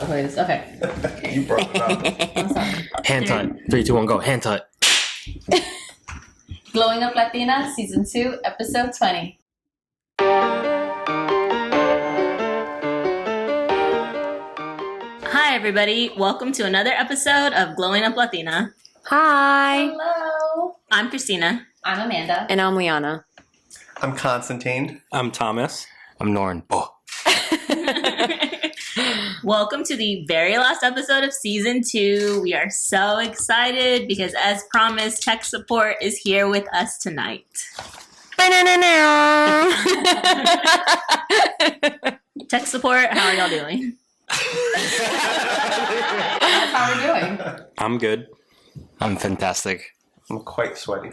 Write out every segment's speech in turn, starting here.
please. Okay. You brought it up. I'm sorry. Hand tut. 3, 2, 1, go. Hand tut. Glowing Up Latina, Season 2, Episode 20. Hi, everybody. Welcome to another episode of Glowing Up Latina. Hi. Hello. I'm Christina. I'm Amanda. And I'm Liana. I'm Constantine. I'm Thomas. I'm Norn. Oh. Welcome to the very last episode of Season 2. We are so excited because, as promised, tech support is here with us tonight. Tech support, how are y'all doing? How are we doing? I'm good. I'm fantastic. I'm quite sweaty.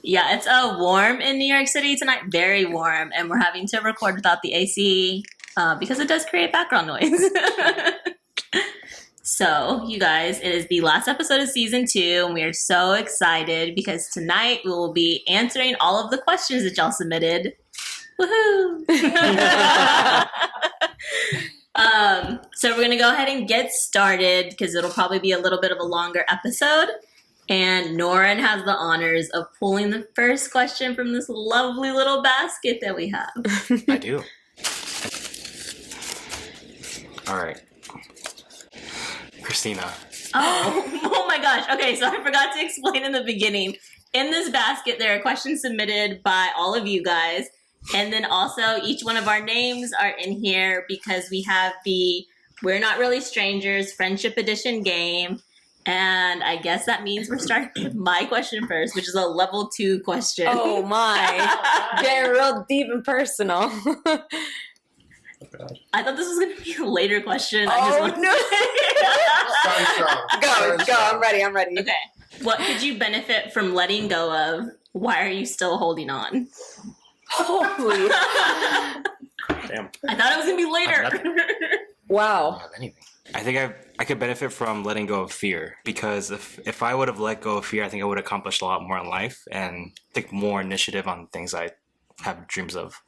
Yeah, it's warm in New York City tonight. Very warm. And we're having to record without the AC because it does create background noise. So, you guys, it is the last episode of Season 2. And we are so excited because tonight we will be answering all of the questions that y'all submitted. Woohoo! So we're going to go ahead and get started because it'll probably be a little bit of a longer episode. And Norin has the honors of pulling the first question from this lovely little basket that we have. I do. All right. Christina. Oh my gosh. Okay, so I forgot to explain in the beginning. In this basket, there are questions submitted by all of you guys. And then also each one of our names are in here because we have the We're Not Really Strangers Friendship Edition game. And I guess that means we're starting with my question first, which is a level 2 question. Oh my. Getting real deep and personal. I thought this was going to be a later question. Oh, no. Go. I'm ready. Okay. What could you benefit from letting go of? Why are you still holding on? Holy. Damn. I thought it was going to be later. Wow. Anything. I think I could benefit from letting go of fear because if I would have let go of fear, I think I would have accomplished a lot more in life and take more initiative on things I have dreams of.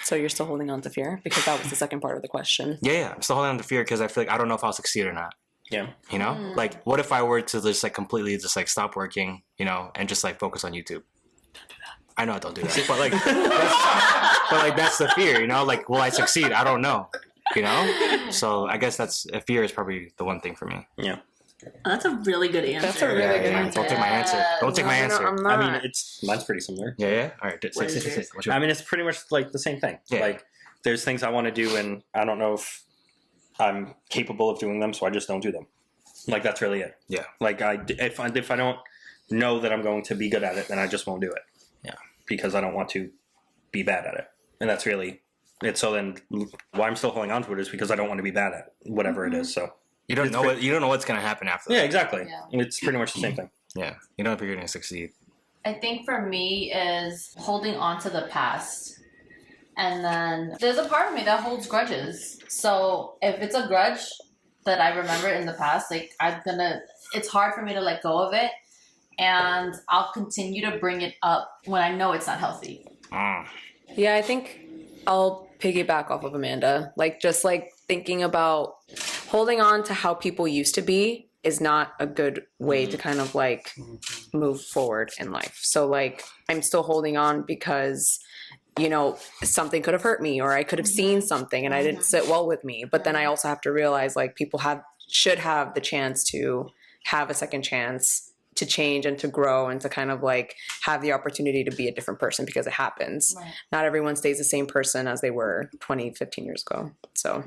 So you're still holding on to fear? Because that was the second part of the question. Yeah. I'm still holding on to fear because I feel like I don't know if I'll succeed or not. Yeah. You know? Like, what if I were to just like completely just like stop working, you know, and just like focus on YouTube? Don't do that. I know I don't do that. but that's the fear, you know? Like, will I succeed? I don't know. You know? So I guess fear is probably the one thing for me. Yeah. Oh, that's a really good answer. That's a really good answer. Don't take my answer. Don't take my answer. I'm not. I mean, mine's pretty similar. Yeah. All right. Say. What's your... I mean, it's pretty much like the same thing. Yeah. Like, there's things I want to do, and I don't know if I'm capable of doing them, so I just don't do them. Like, that's really it. Yeah. Like, if I don't know that I'm going to be good at it, then I just won't do it. Yeah. Because I don't want to be bad at it, and that's really it. So then, why I'm still holding on to it is because I don't want to be bad at whatever it is. So. You don't know what's gonna happen after that. Yeah, exactly. Yeah. It's pretty much the same thing. Yeah. You don't know if you're gonna succeed. I think for me is holding on to the past. And then there's a part of me that holds grudges. So if it's a grudge that I remember in the past, like it's hard for me to let go of it. And I'll continue to bring it up when I know it's not healthy. Yeah, I think I'll piggyback off of Amanda. Like, just like thinking about holding on to how people used to be is not a good way to kind of like move forward in life. So like, I'm still holding on because, you know, something could have hurt me or I could have seen something and I didn't sit well with me. But then I also have to realize like people should have the chance to have a second chance to change and to grow and to kind of like have the opportunity to be a different person because it happens. Right. Not everyone stays the same person as they were 20, 15 years ago. So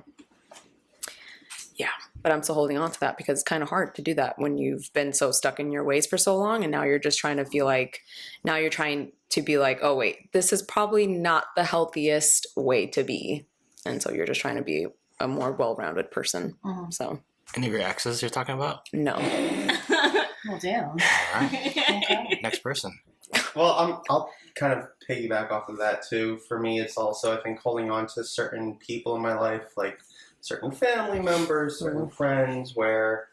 yeah, but I'm still holding on to that because it's kind of hard to do that when you've been so stuck in your ways for so long. And now you're just trying to feel like, now you're trying to be like, oh wait, this is probably not the healthiest way to be. And so you're just trying to be a more well-rounded person. So. Any of your exes you're talking about? No. Well, damn. All right. Okay. Next person. Well, I'll kind of piggyback off of that too. For me, it's also, I think, holding on to certain people in my life, like certain family members, certain friends, where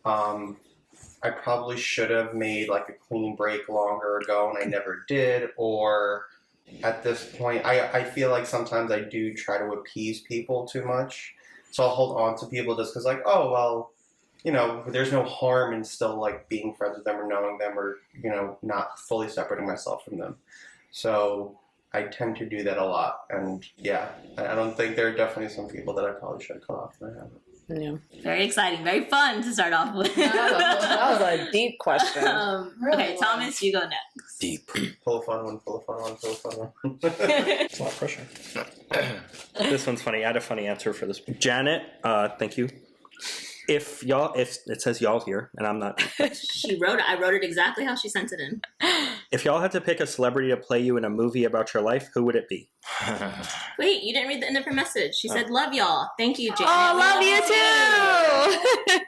I probably should have made like a clean break longer ago and I never did. Or at this point, I feel like sometimes I do try to appease people too much. So I'll hold on to people just because, like, oh, well, you know, there's no harm in still, like, being friends with them or knowing them or, you know, not fully separating myself from them. So I tend to do that a lot. And, yeah, I don't think there are definitely some people that I probably should cut off, and I haven't. Yeah. Very exciting, very fun to start off with. That was a deep question. Okay, Thomas, you go next. Deep. Pull a fun one, pull a fun one, pull a fun one. It's a lot of pressure. This one's funny. I had a funny answer for this. Janet, thank you. If it says y'all here, and I'm not. She wrote it. I wrote it exactly how she sent it in. If y'all had to pick a celebrity to play you in a movie about your life, who would it be? Wait, you didn't read the end of her message. She said, "Love y'all. Thank you, Janet." Oh, love you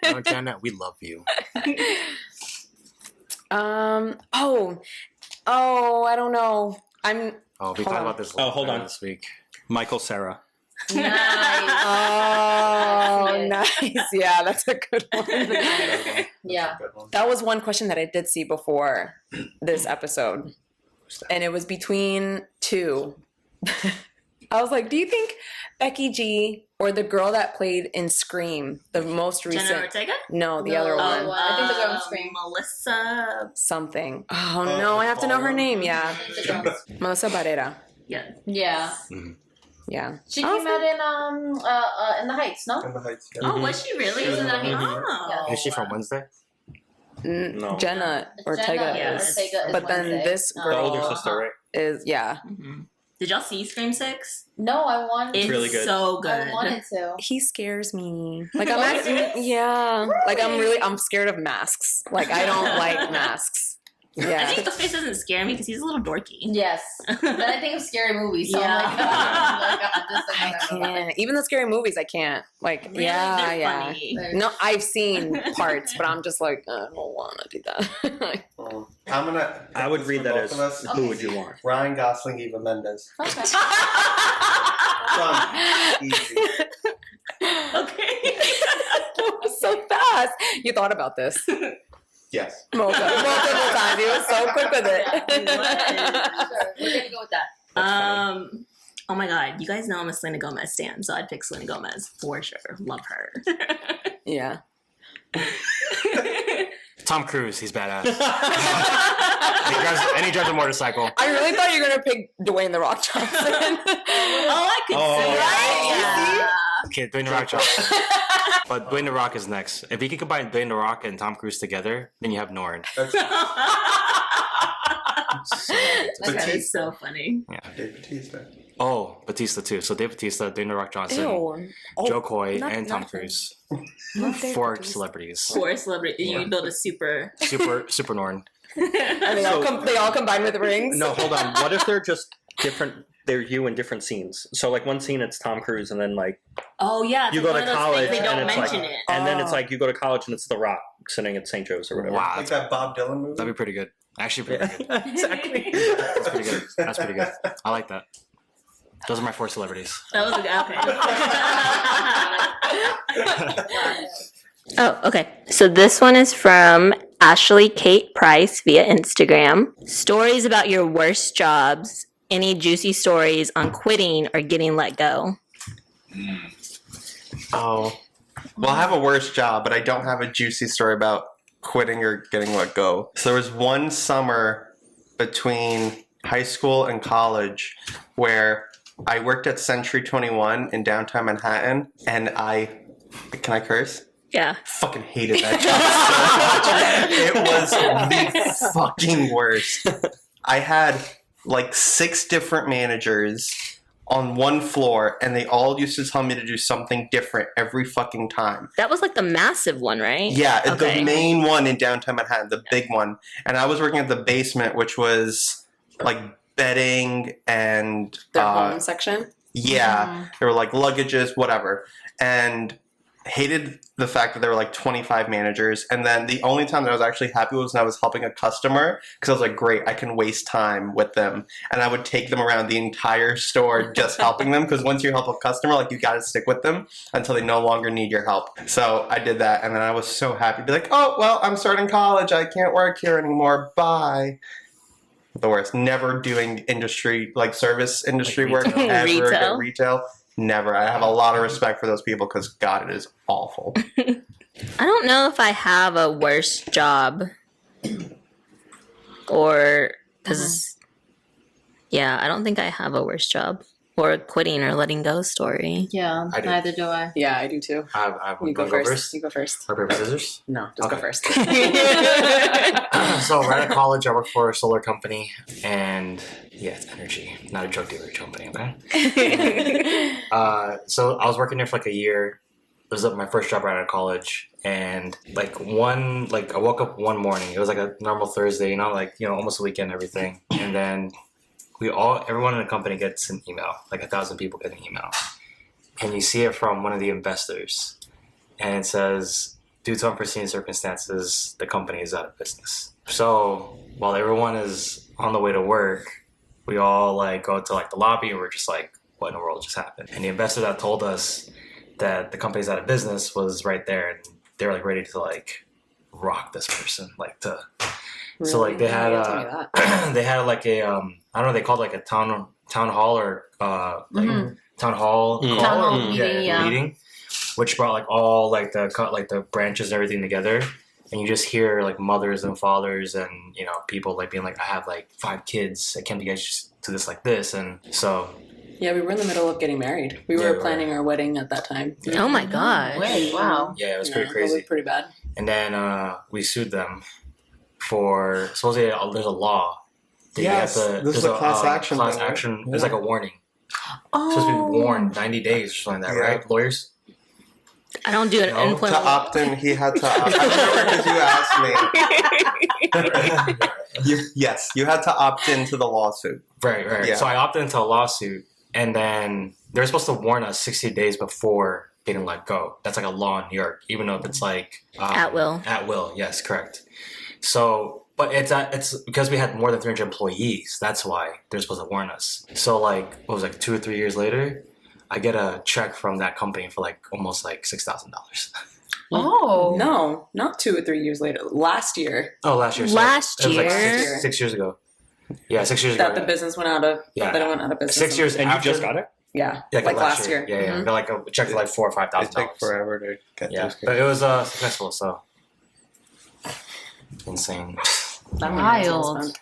too. No, Janet, we love you. I don't know. Oh, we talked about this. Hold on. This week. Michael Cera. Nice. Oh, nice. Yeah, that's a good one. Yeah. That was one question that I did see before this episode. And it was between two. I was like, do you think Becky G or the girl that played in Scream, the most recent? Jenna Ortega? No, the other one. I think the girl in Scream. Melissa. Something. Oh, no, I have to know her name. Yeah. Melissa Barrera. Yeah. Yeah. Yeah. She came out in The Heights, no? In the Heights, yeah. Oh, was she really? She was in The Heights. Oh. Yeah. Is she from Wednesday? No. Jenna Ortega Jenna is. Ortega is But then Wednesday. this The girl older sister, right? is, yeah. Mhm. Did y'all see Scream 6? No, I wanted It's really good. so good. I wanted to. He scares me. Like I'm actually, yeah. Like I'm scared of masks. Like I don't like masks. I Yeah. think the face doesn't scare me because he's a little dorky. Yes. Then I think of scary movies. So Yeah. I'm like, I'm just like, I can't. Even the scary movies, I can't. Like, Really? yeah, They're yeah. funny. No, I've seen parts, but I'm just like, I don't want to do that. I'm gonna. I would this read for that both as of us. who would you want? Ryan Gosling, Eva Mendes. Okay. Done. Easy. Okay. That was so fast. You thought about this Yes. multiple times. You were so quick with it. Sure. We're gonna go with that. Oh my god, you guys know I'm a Selena Gomez stan, so I'd pick Selena Gomez for sure. Love her. Yeah. Tom Cruise, he's badass. and he drives a motorcycle. I really thought you were gonna pick Dwayne the Rock Johnson. I could Oh, see right? that. Okay, Dwayne the Rock Johnson. But Dwayne the Rock is next. If you can combine Dwayne the Rock and Tom Cruise together, then you have Norn. That's So, That is so funny. Dave Bautista. oh, Batista too. So Dave Batista, Dwayne the Rock Johnson, Ew. Joe Coy, not- and Tom not- Cruise. Not Dave Four Bautista. celebrities. For a celebrity, you build a super. Super Norn. And So- they all combine with rings. No, hold on. What if they're just different? They're you in different scenes. So like one scene it's Tom Cruise, and then like Oh yeah, it's you like go one to of those college things they and don't it's mention like, it. and then it's Oh. like you go to college and it's The Rock sitting at St. Joe's or whatever. Wow, Like that Bob Dylan movie. that'd be pretty good. Actually, pretty good. Exactly. That's pretty good. That's pretty good. I like that. Those are my 4 celebrities. That was okay. Oh, okay. So this one is from Ashley Kate Price via Instagram. Stories about your worst jobs. Any juicy stories on quitting or getting let go? Oh. Well, I have a worse job, but I don't have a juicy story about quitting or getting let go. So there was one summer between high school and college where I worked at Century 21 in downtown Manhattan, and can I curse? Yeah. Fucking hated that job so much. It was the fucking worst. I had like 6 different managers on one floor, and they all used to tell me to do something different every fucking time. That was like the massive one, right? Yeah, Okay. the main one in downtown Manhattan, the big one. And I was working at the basement, which was like bedding and Their home section. yeah, there were like luggages, whatever. And hated the fact that there were like 25 managers. And then the only time that I was actually happy was when I was helping a customer, because I was like, great, I can waste time with them. And I would take them around the entire store just helping them, because once you help a customer, like you got to stick with them until they no longer need your help. So I did that, and then I was so happy. Be like, oh, well, I'm starting college. I can't work here anymore. Bye. The worst. Never doing industry, like service industry Like work retail. ever Retail. again. Retail. never. I have a lot of respect for those people because God, it is awful. I don't know if I have a worse job or because, yeah, I don't think I have a worse job or a quitting or letting go story. Yeah, I do. neither do I. Yeah, I do too. I You go first. You go first. Rock, paper, scissors. No, just go Okay. first. So right out of college, I worked for a solar company, and yeah, it's energy, not a drug dealer company. Okay. So I was working there for like a year. It was my first job right out of college, and I woke up one morning. It was like a normal Thursday, almost a weekend, and everything, and then everyone in the company gets an email. Like 1,000 people get an email, and you see it from one of the investors, and it says, due to unforeseen circumstances, the company is out of business. So while everyone is on the way to work, we all go to the lobby, and we're just like, what in the world just happened? And the investor that told us that the company's out of business was right there, and they were ready to rock this person, So they had Tell me that. they had a I don't know, they called a town hall or town hall Mm. call Town hall or- meeting, yeah. meeting, which brought all the branches and everything together, and you just hear mothers and fathers and people being I have 5 kids, I can't be guys to this this, and so Yeah, we were in the middle of getting married. We Yeah, were we were. planning our wedding at that time. Oh my gosh. Wait, wow. yeah, it was Yeah, pretty It crazy. was pretty bad. And then we sued them for supposedly there's a law. That Yes, this is there's a class action Class thing, right? action. There's Yeah. a warning. It's supposed to be warned 90 days or something like that, Yeah. right? Lawyers. I don't do an No, To opt in, he had to opt. I remember because you asked me. Yes, you had to opt into the lawsuit. Right. Yeah. So I opted into a lawsuit, and then they're supposed to warn us 60 days before getting let go. That's a law in New York, even though if it's At will. At will, yes, correct. So, but it's because we had more than 300 employees. That's why they're supposed to warn us. So, what was 2 or 3 years later, I get a check from that company for almost $6,000. Oh. No, not 2 or 3 years later. Last year, Oh, last year. Last it was year? 6 years ago. Yeah, 6 years that ago. the business went out of. Yeah. That it went out of business. 6 years And you after, just got it? Yeah, Yeah, last year. Yeah, yeah. I got a check for $4,000 or It $5,000. took forever to get Yeah, those but kids. it was successful. So insane. Wild.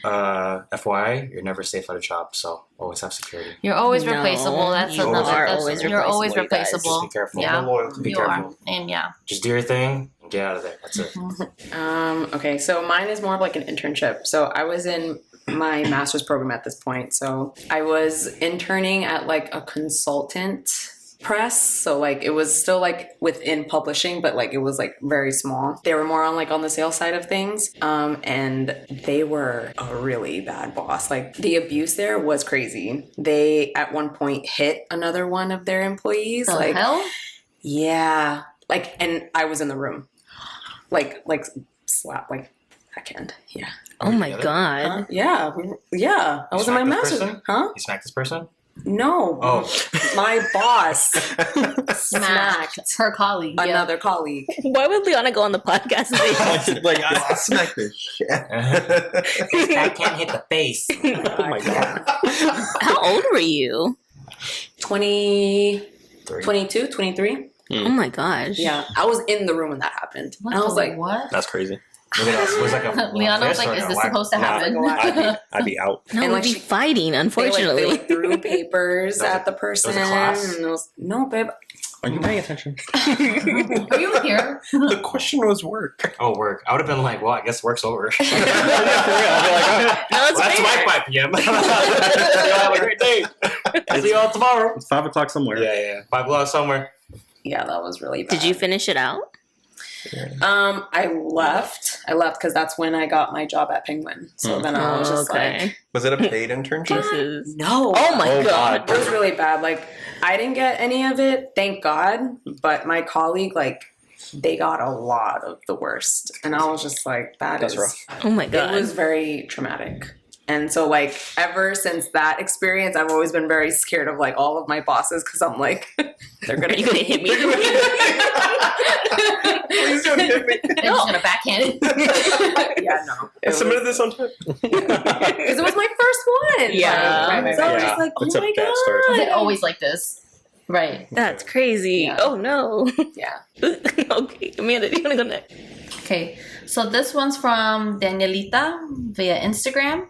FYI, you're never safe at a job, so always have security. You're always No, replaceable. That's you another. are That's, always you're always replaceable, you guys. replaceable. Just be careful. Yeah. No loyalty. Be You careful. are. And yeah. Just do your thing and get out of there. That's it. Okay, so mine is more of an internship. So I was in my master's program at this point. So I was interning at a consultant press. So it was still within publishing, but it was very small. They were more on the sales side of things. And they were a really bad boss. The abuse there was crazy. They at one point hit another one of their employees. The hell? Yeah. And I was in the room. Slap, backhand. Yeah. Oh my Together? god. Yeah. Yeah. I was in my smacked this master's. person? Huh? You smacked this person? No. Oh. My boss Smacked smacked her colleague. Yeah. another colleague. Why would Liana go on the podcast and say I smacked the shit. I can't hit the face. Oh my god. how old were you? 20, 3. 22, 23. Oh my gosh. Yeah. I was in the room when that happened. What And I was the like, what? That's crazy. Look at us. It was a Liana was fist or like, is a this whack? supposed to happen? I'd be out. No, And, we'd like, be she- fighting, they unfortunately. threw papers at the person. class? And it was, no, babe. Are you paying attention? Are you here? The question was work. Oh, work. I would have been like, well, I guess work's over. No, it's That's fair. my 5 p.m. Y'all have a great day. I'll see y'all tomorrow. It's 5 o'clock somewhere. Yeah. 5 o'clock somewhere. Yeah, that was really bad. Did you finish it out? I left because that's when I got my job at Penguin. So then I was just Was it a paid internship? This is. no. Oh my Oh, god. God. It was really bad. I didn't get any of it, thank God. But my colleague, they got a lot of the worst. And I was just That's rough. Oh my It god. was very traumatic. And so, ever since that experience, I've always been very scared of all of my bosses because I'm they're Are gonna you gonna hit me? Please don't hit me. They're just gonna backhand it. Yeah, no. I submitted this on time. Because it was my first one. Yeah. Right. So I was Yeah. just like, oh It's a my bad start. Is god. it always like this? Right. That's crazy. Yeah. Oh no. Yeah. Okay, Amanda, do you want to go next? Okay. So this one's from Danielita via Instagram.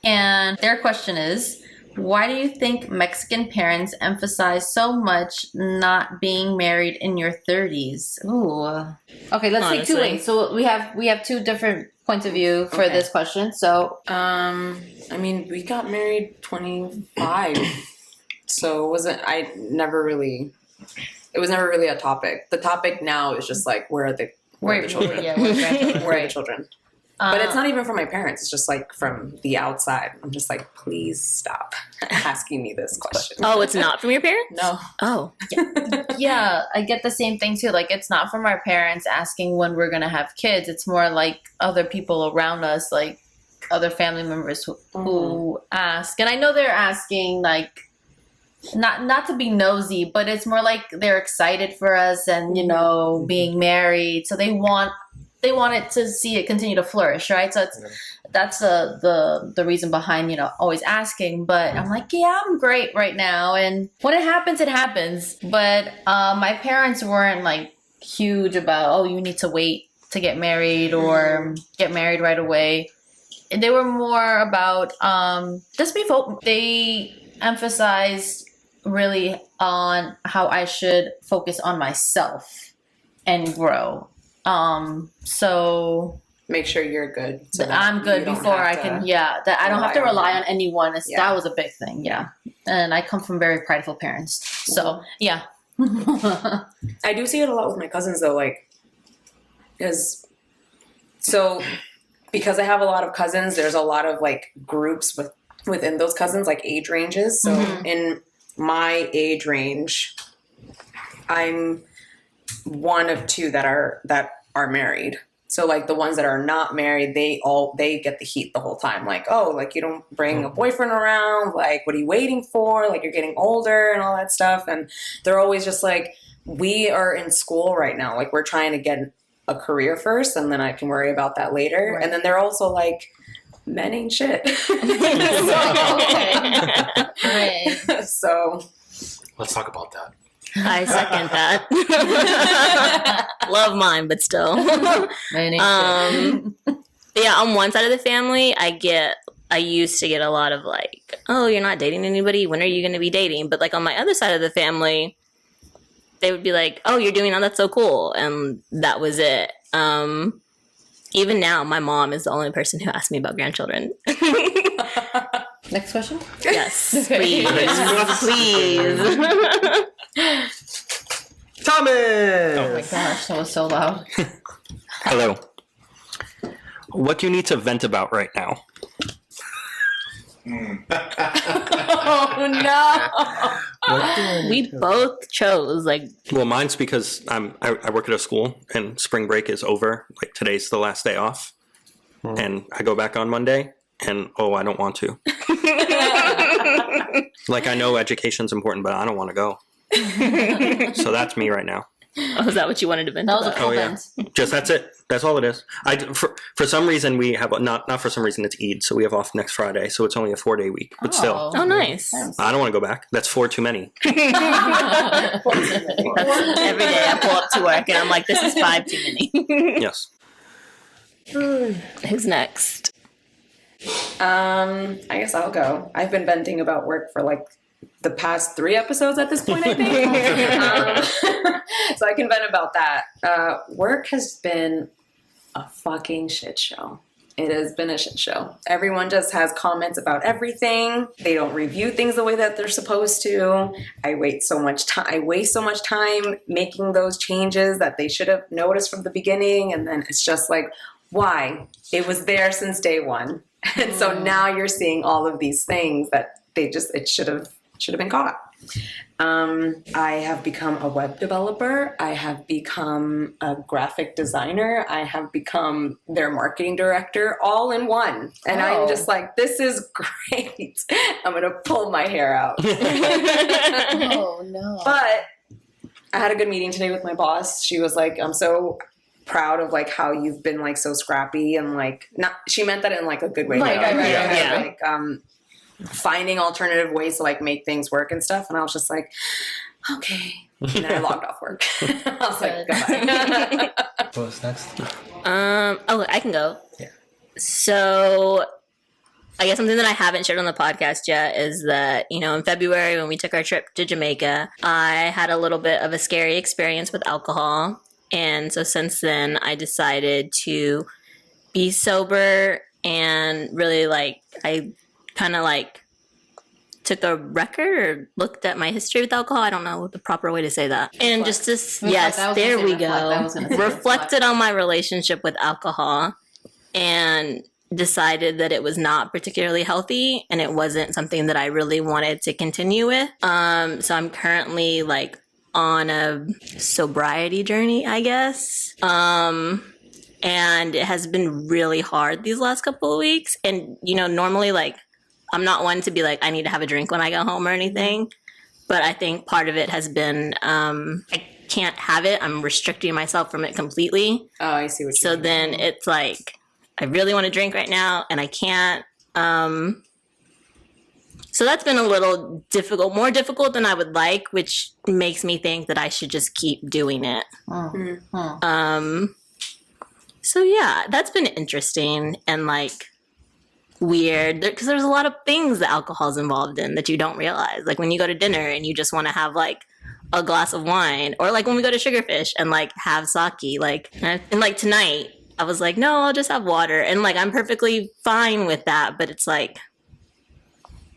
And their question is, why do you think Mexican parents emphasize so much not being married in your 30s? Ooh. Okay, let's take two Honestly. ways. So we have two different points of view for Okay. this question. So I mean, we got married 25. So it wasn't it was never really a topic. The topic now is just like where are the children? Yeah, where are the grandchildren? Where are the Right. children? But it's not even from my parents. It's just like from the outside. I'm just like, please stop asking me this question. Oh, it's not from your parents? No. Oh. Yeah, I get the same thing too. Like, it's not from our parents asking when we're gonna have kids. It's more like other people around us, like other family members who ask. And I know they're asking like not to be nosy, but it's more like they're excited for us and being married, so they want it to see it continue to flourish, right? So that's the reason behind always asking. But I'm like, yeah, I'm great right now, and when it happens. But my parents weren't like huge about, oh, you need to wait to get married or get married right away. They were more about just be focused. They emphasized really on how I should focus on myself and grow. So Make sure you're good. So that I'm good you don't before have I to- can, that I don't have to rely on anyone. Yeah. That was a big thing, yeah. And I come from very prideful parents, so yeah. I do see it a lot with my cousins though, like, because I have a lot of cousins, there's a lot of like groups within those cousins, like age ranges. So in my age range, I'm one of two that are married. So like the ones that are not married, they get the heat the whole time. Like, oh, like you don't bring a boyfriend around. Like, what are you waiting for? Like, you're getting older and all that stuff. And they're always just like, we are in school right now. Like, we're trying to get a career first, and then I can worry about that later. Right. And then they're also like, men ain't shit. Right. So Let's talk about that. I second that. Love mine, but still. Yeah, on one side of the family, I used to get a lot of like, oh, you're not dating anybody? When are you going to be dating? But like on my other side of the family, they would be like, oh, you're doing that? That's so cool. And that was it. Even now, my mom is the only person who asks me about grandchildren. Next question. Yes, please. Please. Thomas. Oh my gosh, that was so loud. Hello. What do you need to vent about right now? Oh no. We both chose like Well, mine's because I work at a school and spring break is over. Like today's the last day off, and I go back on Monday. And I don't want to. Like, I know education's important, but I don't want to go. So that's me right now. oh, is that what you wanted to vent That was a about? cool Oh, yeah. vent. Just that's it. That's all it is. For some reason we have not for some reason it's Eid, so we have off next Friday, so it's only a 4-day week. But still, Oh, nice. I don't want to go back. That's 4 too many. That's every day I pull up to work and I'm like, this is 5 too many. Yes. Who's next? I guess I'll go. I've been venting about work for like the past 3 episodes at this point, I think. So I can vent about that. Work has been a fucking shit show. It has been a shit show. Everyone just has comments about everything. They don't review things the way that they're supposed to. I waste so much time making those changes that they should have noticed from the beginning, and then it's just like, why? It was there since day one. And so now you're seeing all of these things that it should have been caught. I have become a web developer. I have become a graphic designer. I have become their marketing director all in one. And I'm just like, this is great. I'm going to pull my hair out. Oh no. But I had a good meeting today with my boss. She was like, I'm so proud of like how you've been like so scrappy and like not. She meant that in like a good way. Right, like, right, yeah. Like finding alternative ways to like make things work and stuff. And I was just like, okay. And then I logged off work. I was like, goodbye. What's next? Oh, I can go. Yeah. So I guess something that I haven't shared on the podcast yet is that, you know, in February when we took our trip to Jamaica, I had a little bit of a scary experience with alcohol. And so since then, I decided to be sober and really like, I kind of like took a record or looked at my history with alcohol. I don't know the proper way to say that. And just to, yes, there we go. Reflected on my relationship with alcohol and decided that it was not particularly healthy and it wasn't something that I really wanted to continue with. So I'm currently like on a sobriety journey, I guess. And it has been really hard these last couple of weeks. And, you know, normally like I'm not one to be like, I need to have a drink when I go home or anything. But I think part of it has been I can't have it. I'm restricting myself from it completely. Oh, I see what you So mean. then it's like, I really want to drink right now and I can't. So that's been a little difficult, more difficult than I would like, which makes me think that I should just keep doing it. So yeah, that's been interesting and like weird because there's a lot of things that alcohol is involved in that you don't realize. Like when you go to dinner and you just want to have like a glass of wine, or like when we go to Sugarfish and like have sake, like and like tonight I was like, no, I'll just have water, and like I'm perfectly fine with that. But it's like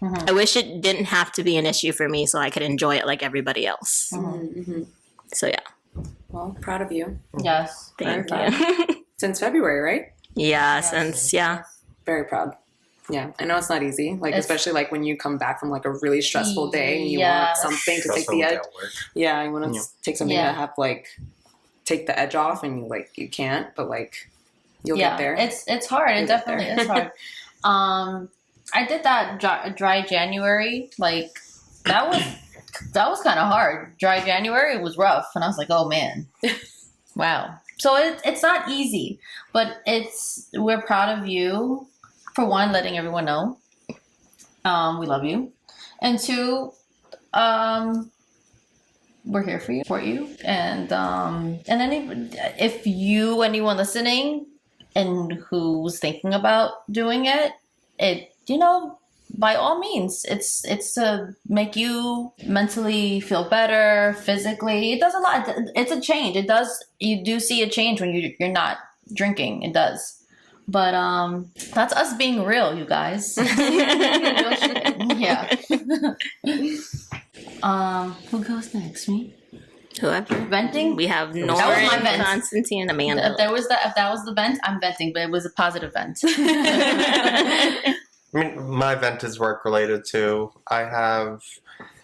I wish it didn't have to be an issue for me, so I could enjoy it like everybody else. So yeah, Well, proud of you. Yes. thank Very you. Since February, right? Yeah, since yeah. Very proud. Yeah, I know it's not easy. Like, It's- especially like when you come back from like a really stressful day and you Yes. want something to take Stressful the edge. at work. Yeah, you want to take something Yeah. to have like take the edge off, and you can't, but like you'll yeah, get there. it's hard. You'll It get definitely there. is hard. I did that dry January. Like that was kind of hard. Dry January was rough, and I was like, oh man, wow. So it's not easy, but we're proud of you for one, letting everyone know we love you, and two, we're here for you, support you, and if anyone listening and who's thinking about doing it, by all means, it's to make you mentally feel better, physically. It does a lot. It's a change. It does. You do see a change when you're not drinking. It does. But that's us being real, you guys. Real shit. Yeah. Who goes next? Me? Whoever. Venting? We have That was my Lauren, vent. Constantine, and Amanda. If that was the vent, I'm venting, but it was a positive vent. I mean, my vent is work related too. I've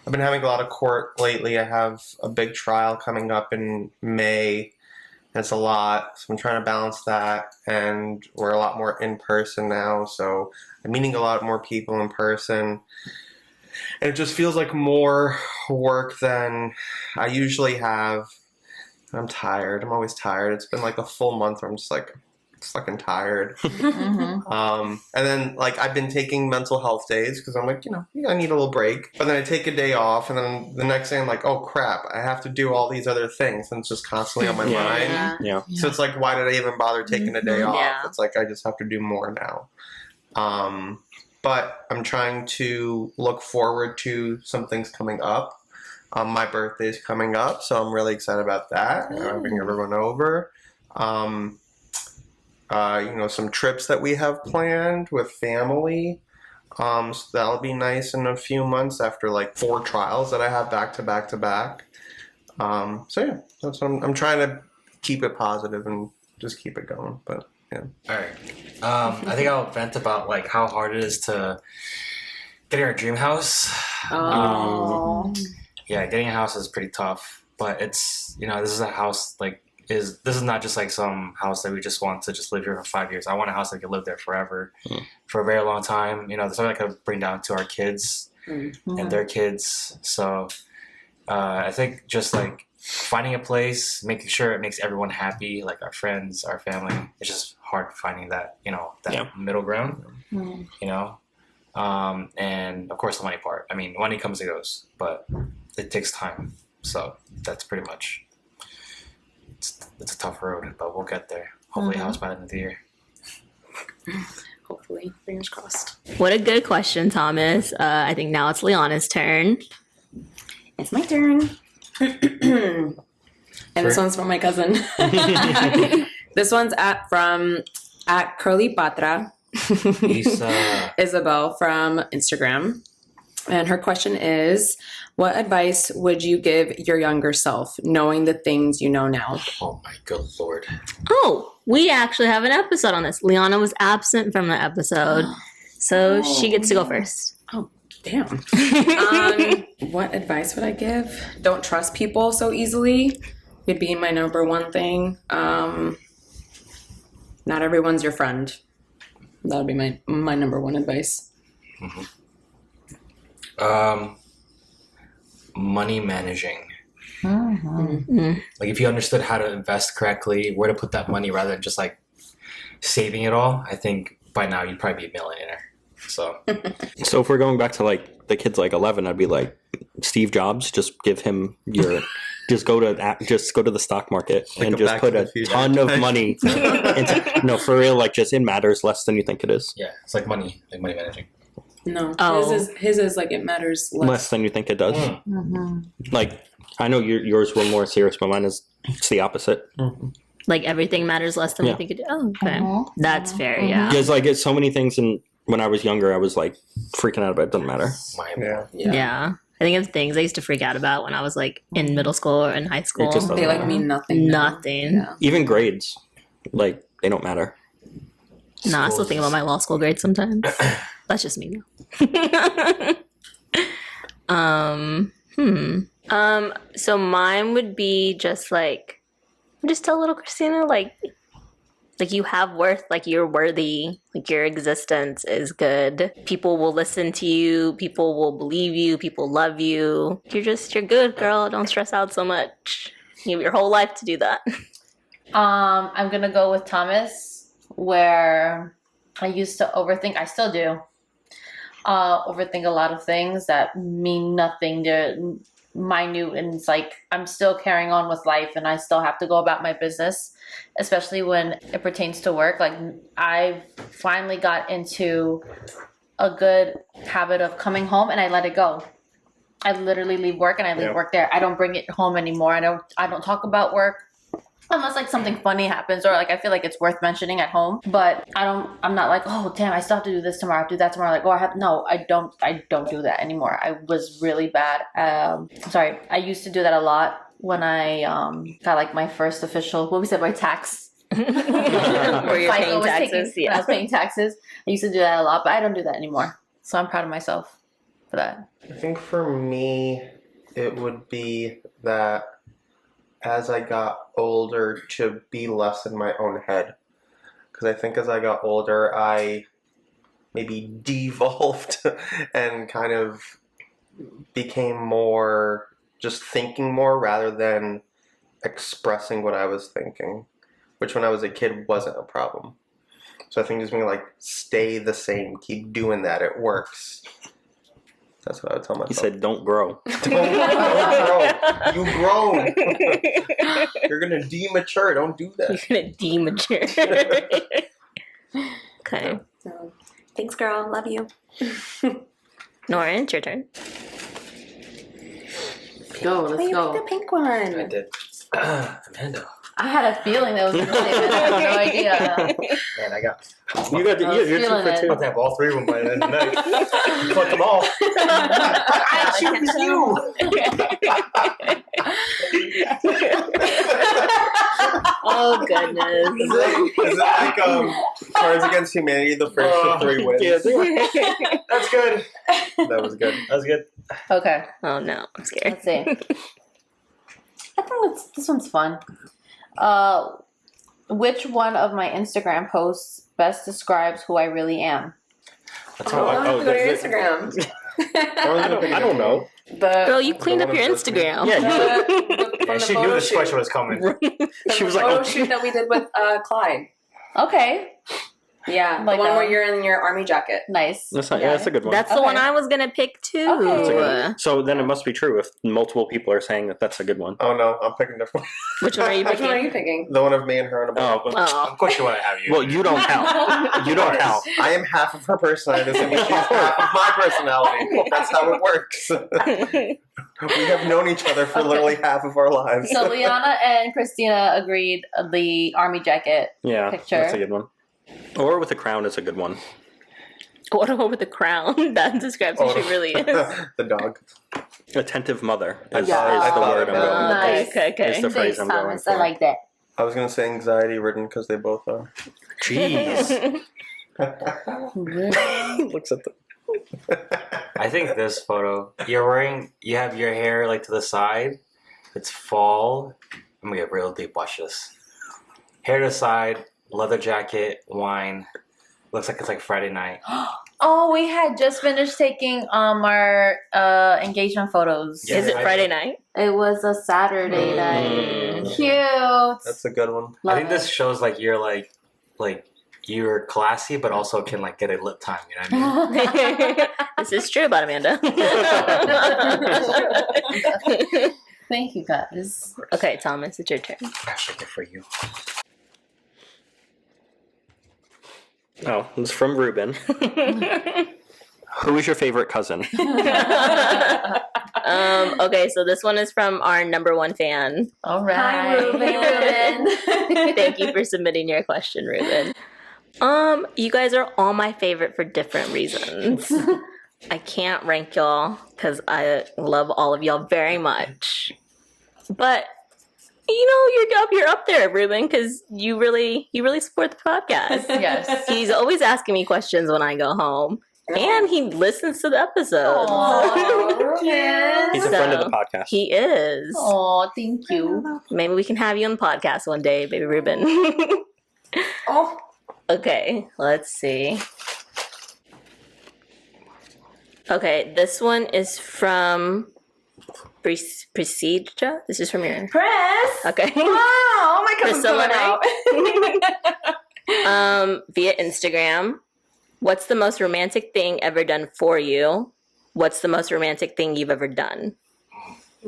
been having a lot of court lately. I have a big trial coming up in May. It's a lot, so I'm trying to balance that, and we're a lot more in person now, so I'm meeting a lot more people in person, and it just feels like more work than I usually have. I'm tired. I'm always tired. It's been like a full month where I'm just like fucking tired. And then like I've been taking mental health days because I'm like, I need a little break. But then I take a day off, and then the next day I'm like, oh crap, I have to do all these other things, and it's just constantly on my mind. Yeah. So it's like, why did I even bother taking a day off? Yeah. It's like I just have to do more now. But I'm trying to look forward to some things coming up. My birthday's coming up, so I'm really excited about that. Having everyone over. Some trips that we have planned with family. So that'll be nice in a few months after like 4 trials that I have back to back to back. So yeah, that's what I'm trying to keep it positive and just keep it going. But yeah. All right. I think I'll vent about like how hard it is to getting our dream house. Oh. Yeah, getting a house is pretty tough, but it's this is a house this is not just like some house that we just want to just live here for 5 years. I want a house that can live there forever, for a very long time. There's something I could bring down to our kids and their kids. So I think just like finding a place, making sure it makes everyone happy, like our friends, our family. It's just hard finding that, that middle ground, and of course the money part. I mean, money comes and goes, but it takes time. So that's pretty much, it's a tough road, but we'll get there. Hopefully a house by the end of the year. Hopefully, fingers crossed. What a good question, Thomas. I think now it's Liana's turn. It's my turn. And this one's from my cousin. This one's at Curly Patra. Isabel from Instagram. And her question is, what advice would you give your younger self, knowing the things you know now? Oh my good Lord. Oh, we actually have an episode on this. Liana was absent from the episode, so she gets to go first. Oh, damn. What advice would I give? Don't trust people so easily. Would be my number one thing. Not everyone's your friend. That would be my number one advice. Money managing. Like if you understood how to invest correctly, where to put that money rather than just like saving it all, I think by now you'd probably be a millionaire. So if we're going back to like the kid's like 11, I'd be like Steve Jobs. Just give him your. Just go to the stock market Like and just put a ton of money into. No, for real. Like just it matters less than you think it is. yeah, it's like money managing. No, Oh. his is like it matters Less than you think it does. Like I know yours were more serious, but mine is it's the opposite. Like everything matters less than we think it does. Oh, okay. That's fair, yeah. Because like it's so many things, and when I was younger, I was like freaking out about it. Doesn't matter. Yeah. I think of things I used to freak out about when I was like in middle school or in high school. It just They like mean nothing. now. Nothing. Yeah. Even grades, like they don't matter. No, I still think about my law school grades sometimes. That's just me now. So mine would be just tell little Christina like you have worth, like you're worthy, like your existence is good. People will listen to you, people will believe you, people love you. You're good, girl. Don't stress out so much. You have your whole life to do that. I'm gonna go with Thomas, where I used to overthink. I still do. Overthink a lot of things that mean nothing. They're minute, and it's like I'm still carrying on with life, and I still have to go about my business, especially when it pertains to work. Like I finally got into a good habit of coming home, and I let it go. I literally leave work and I leave work there. I don't bring it home anymore. I don't talk about work unless like something funny happens or like I feel like it's worth mentioning at home. But I'm not like, oh damn, I still have to do this tomorrow, I have to do that tomorrow. Like, I don't do that anymore. I was really bad. I used to do that a lot when I got like my first official, my tax. Where you're paying taxes. When I was paying taxes. I used to do that a lot, but I don't do that anymore. So I'm proud of myself for that. I think for me, it would be that as I got older, to be less in my own head. Because I think as I got older, I maybe devolved and kind of became more just thinking more rather than expressing what I was thinking, which when I was a kid wasn't a problem. So I think just being like, stay the same, keep doing that, it works. That's what I would tell myself. He said, don't grow. Don't grow. You grown. You're going to demature. Don't do that. You're going to demature. Okay. So, thanks, girl. Love you. Lauren, it's your turn. Go, let's go. The pink one. I did. Amanda. I had a feeling that was going to say that. I had no idea. Man, I got. You got I was you're two feeling for it. two. I'll have all three of them by the end of the night. Fuck them all. I choose you. Oh, goodness. Is it like Cards Against Humanity, the first of three wins? Yeah, That's good. That was good. That was good. Okay, Oh, no. I'm scared. let's see. I think this one's fun. Which one of my Instagram posts best describes who I really am? That's Oh, how go to your Instagram. I don't know. Girl, you cleaned up your Instagram. Yeah, The the she knew photo this shoot. question was coming. She was the like, photo oh. shoot that we did with Clyde. Okay, Yeah, Like the one a- where you're in your army jacket. nice. That's not, yeah, that's a good one. That's the Okay. one I was gonna pick too. Okay. That's a good one. So then it must be true if multiple people are saying that that's a good one. Oh no, I'm picking different. Which one are you Which one are picking? you picking? The one of me and her on a boat. Oh, well, Oh. Of course you want to have you. well, you don't count. You don't count. I am half of her personality, and she's half of my personality. That's how it works. We have known each other for literally half of our lives. So Liana and Christina agreed the army jacket. Yeah, Picture. that's a good one. Or with a crown is a good one. What about with the crown? That describes who she really is. The dog. Attentive mother is, Yeah. is the I word I'm thought going with. Nice. Okay. Is the phrase Thanks, I'm going Thomas. for. I like that. I was gonna say anxiety ridden because they both are. Jeez. Looks at the. I think this photo, you have your hair like to the side. It's fall. I'm gonna get real deep. Watch this. Hair to the side, leather jacket, wine. Looks like it's like Friday night. Oh, we had just finished taking our engagement photos. Yeah. Is it Friday night? It was a Saturday night. Cute. That's a good one. I think this shows like you're classy, but also can like get a lip time. You know what I mean? This is true about Amanda. Thank you, guys. Okay, Thomas, it's your turn. I shook it for you. Oh, it's from Ruben. Who is your favorite cousin? Okay, so this one is from our number one fan. All right. Hi, Ruben. Thank you for submitting your question, Ruben. You guys are all my favorite for different reasons. I can't rank y'all because I love all of y'all very much. But you're up there, Ruben, because you really support the podcast. Yes. He's always asking me questions when I go home, and he listens to the episodes. Aw, Ruben. He's a friend of the So, podcast. He is. Oh, thank you. Maybe we can have you on the podcast one day, baby Ruben. Oh, Okay, let's see. Okay, this one is from Presija. This is from your. Chris. Okay. Wow. Oh my cousin's Priscilla coming out. Via Instagram. What's the most romantic thing ever done for you? What's the most romantic thing you've ever done?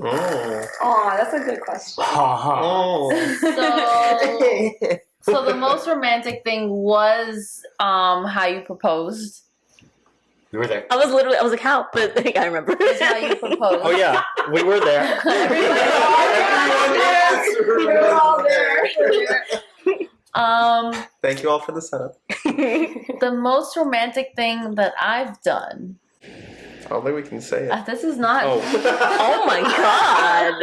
Oh. Oh, that's a good question. Oh. So the most romantic thing was how you proposed. You were there. I was like, how? But I think I remember. That's how you proposed. Oh yeah, we were there. We're all there. Thank you all for the setup. The most romantic thing that I've done. I don't think we can say it. This is not. Oh, Oh my god.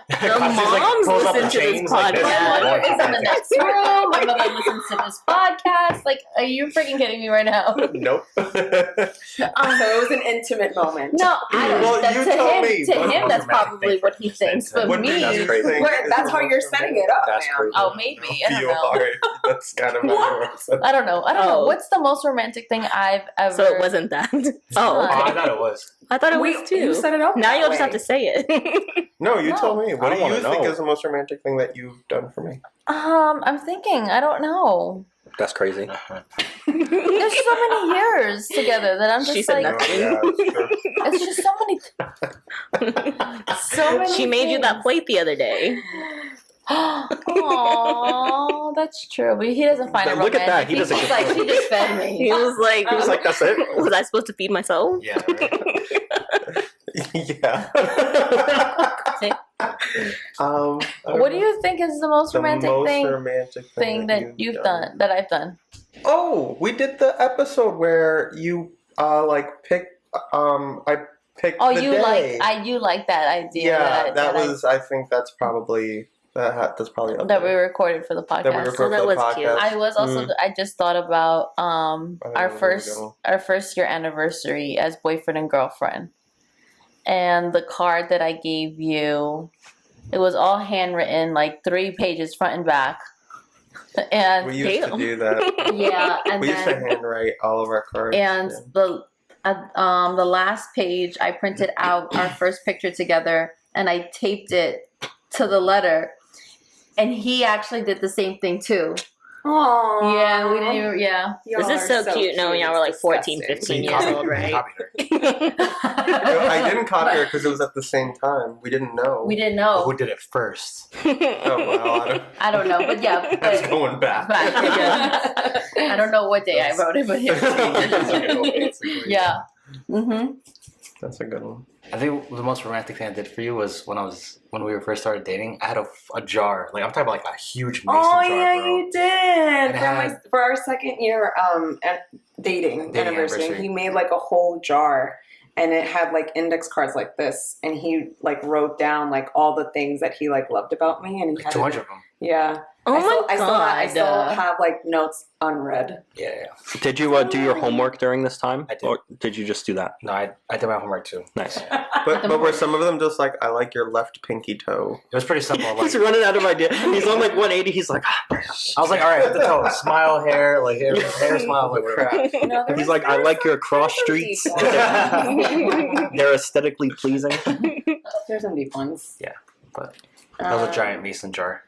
The moms listen to this My podcast. mother is in the next room. My mother listens to this podcast. Like, are you freaking kidding me right now? Nope. So it was an intimate moment. No, I don't. Well, that, you to tell him, me. to What him, that's romantic probably thing what for he him? thinks. But What me, do you That's crazy. think Where- is that's the how most you're setting it romantic? up, That's man. crazy. oh, maybe. I don't You know. are. That's kind of what? I don't know. I don't know. Oh. What's the most romantic thing I've ever? So it wasn't that. Oh, Oh, I okay. thought it was. I thought it We- was too. you set it up Now that you'll just way. have to say it. No, you No. tell me. What I do wanna you think know. is the most romantic thing that you've done for me? I'm thinking. I don't know. that's crazy. There's so many years together that I'm just She said like. nothing. Yeah, that's true. It's just so many. So many. She made you that plate the other day. Oh, that's true. But he doesn't find it Look romantic. at that. He He's doesn't just like, get- she just fed He me. was like, He was like, that's it. was I supposed to feed myself? Yeah. Right. Yeah. What do you think is the most the romantic most thing romantic that you've done that I've done? Oh, we did the episode where you like picked. I picked. Oh, the you day. like that idea? Yeah, that I- was. I think that's probably that's probably up that we there. recorded for the podcast. That we recorded that for the was cute. podcast. I was also. I just thought about think our that was a first good one. our first year anniversary as boyfriend and girlfriend, and the card that I gave you. It was all handwritten, like 3 pages front and back, and We used to Damn. do that. yeah, and We used to then handwrite all of our cards. and yeah. the last page I printed out our first picture together and I taped it to the letter. And he actually did the same thing too. Aww. Yeah, we didn't even, yeah. This is so cute knowing y'all were like 14, 15 years old, right? I didn't copy her because it was at the same time. We didn't know. We didn't know. Who did it first? Oh, well, I don't know, but yeah. that's But, going back. I don't know what day I wrote it, but Basically. yeah. Mm-hmm. That's a good one. I think the most romantic thing I did for you was when we were first started dating. I had a jar. Like I'm talking about like a huge mason Oh jar, yeah, bro. you did. And it For, had- for our second year dating anniversary, anniversary. he made like a whole jar, and it had like index cards like this, and he like wrote down like all the things that he like loved about me, and he had 200 of them. Yeah. Oh I my still, god. I still have like notes unread. Yeah. Did you do your homework during this time? I did. Or did you just do that? No, I did my homework too. Nice. But were some of them just like, I like your left pinky toe? It was pretty simple. Like, He's running out of ideas. He's on like 180. He's like, I was like, all right, the toe, smile, hair, like hair, smile, like whatever. he's like, I like your cross streets. They're aesthetically pleasing. There's some deep ones. But that was a giant mason jar.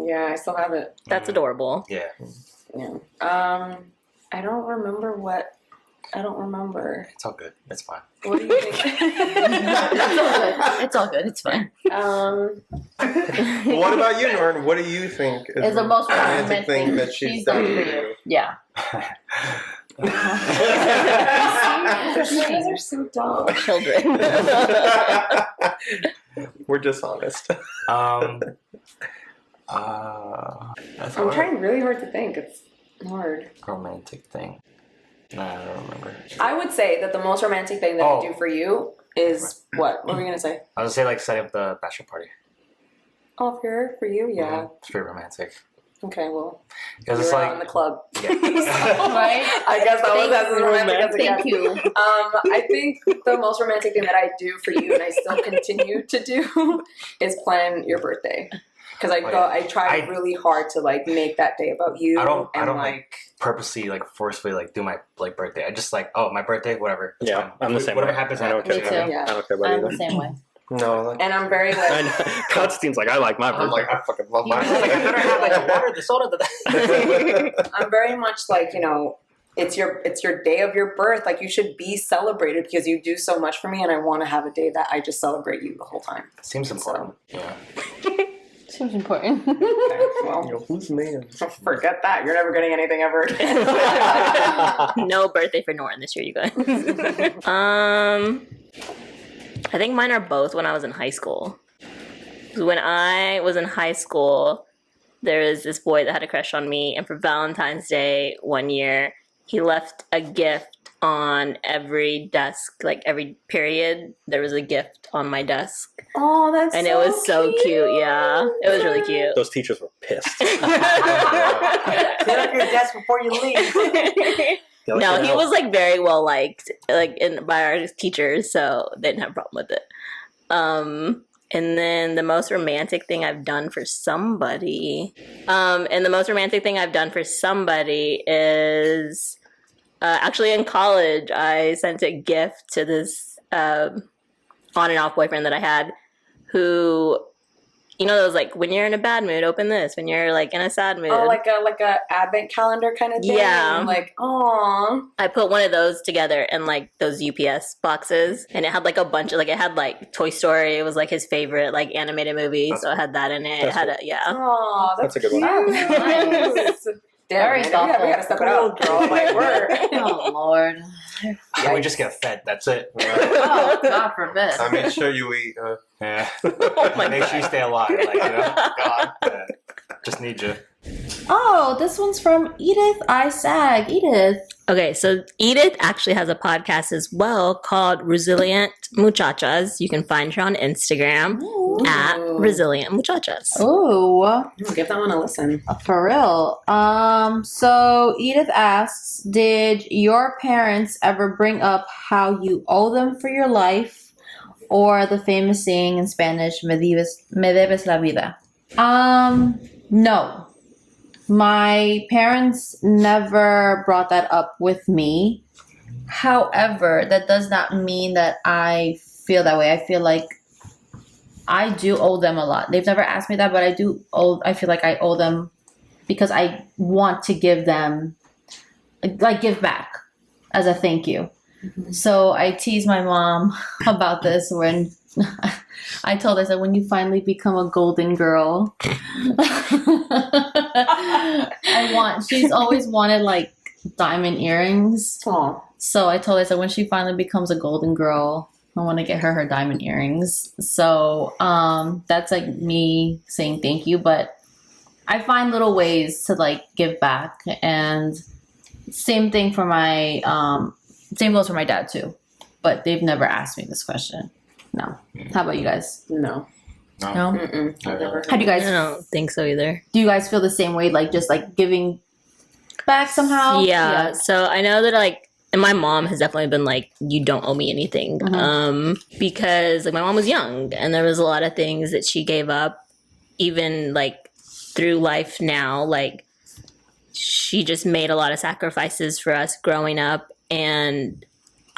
Yeah, I still have it. That's adorable. Yeah. Yeah. I don't remember what. I don't remember. It's all good. It's fine. What do you think? It's all good. It's fine. What about you, Norton? What do you think It's the most romantic thing that she's done for you? Yeah. You guys are so dumb. Children. We're dishonest. That's I'm trying really hard to think. It's hard. romantic thing. Nah, I don't remember. I would say that the most romantic thing that I Oh. do for you is what? What were we gonna say? I was gonna say like setting up the bachelor party. Oh, for you, yeah. Mhm. It's pretty romantic. Okay, well, Because you're it's like in the club. yeah. Right? I guess that was as romantic as it Thank gets. you. I think the most romantic thing that I do for you, and I still continue to do, is plan your birthday. Because I try really hard to like make that day about you. I don't like purposely like forcefully like do my like birthday. I just like, oh, my birthday, whatever. It's Yeah, fine. I'm the same Whatever way. happens, I don't happens. care. Me too. Yeah. I don't care about I'm either. the same way. No, like, and I'm very I like know. Constantine's like, I like my birthday. I'm like, I fucking love mine. Like, I better have like the water, the soda, the I'm very much like, it's your day of your birth. Like you should be celebrated because you do so much for me, and I want to have a day that I just celebrate you the whole time. Seems important. Yeah. Seems important. Okay, well, Yo, who's man? forget that. You're never getting anything ever again. No birthday for Norton this year, you guys. I think mine are both when I was in high school. 'Cause when I was in high school, there was this boy that had a crush on me, and for Valentine's Day one year, he left a gift on every desk, like every period, there was a gift on my desk. Oh, that's And it was so cute, yeah. It was really cute. Those teachers were pissed. Get up your desk before you leave. They're like, No, "Yeah, he was like very well liked, like by our teachers, so they didn't have a problem with it. And then the most romantic thing I've done for somebody, is actually in college. I sent a gift to this on and off boyfriend that I had, who, those like when you're in a bad mood, open this. When you're like in a sad mood, Oh, like a advent calendar kind of thing. Yeah. Like, aw. I put one of those together in like those UPS boxes, and it had like a bunch of it had like Toy Story. It was like his favorite like animated movie, so it had that in it. It had a Aw, That's a good one. Nice. Very Damn, thoughtful. we gotta step it up, girl. Like, we're... Oh Lord. We just get fed. That's it. Oh, God forbid. I made sure you eat. Yeah. Oh my Make sure you stay alive. Like, God. Yeah. Just need you. Oh, this one's from Edith Isag. Edith. Okay, so Edith actually has a podcast as well called Resilient Muchachas. You can find her on Instagram at Resilient Muchachas. Oh, Give that one a listen. for real. So Edith asks, did your parents ever bring up how you owe them for your life, or the famous saying in Spanish, me debes la vida? No. My parents never brought that up with me. However, that does not mean that I feel that way. I feel like I do owe them a lot. They've never asked me that, but I feel like I owe them because I want to give them, like, give back as a thank you. So I tease my mom about this when I told her, I said, when you finally become a golden girl, she's always wanted like diamond earrings. Aw. So I told her, I said, when she finally becomes a golden girl, I want to get her diamond earrings. So that's like me saying thank you, but I find little ways to like give back, and same thing for my same goes for my dad too, but they've never asked me this question. No. How about you guys? No. No. Mm-mm. I've never. How do you I guys? don't think so either. Do you guys feel the same way? Like just like giving back somehow? Yeah. So I know that like, and my mom has definitely been like, you don't owe me anything. Because like my mom was young and there was a lot of things that she gave up, even like through life now. Like she just made a lot of sacrifices for us growing up, and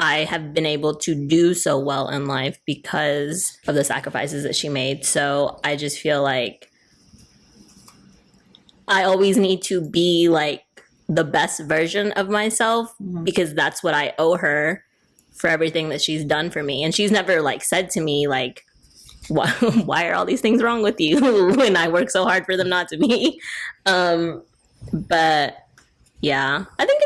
I have been able to do so well in life because of the sacrifices that she made. So I just feel like I always need to be like the best version of myself because that's what I owe her for everything that she's done for me. And she's never like said to me like, why are all these things wrong with you when I work so hard for them not to be? But yeah, I think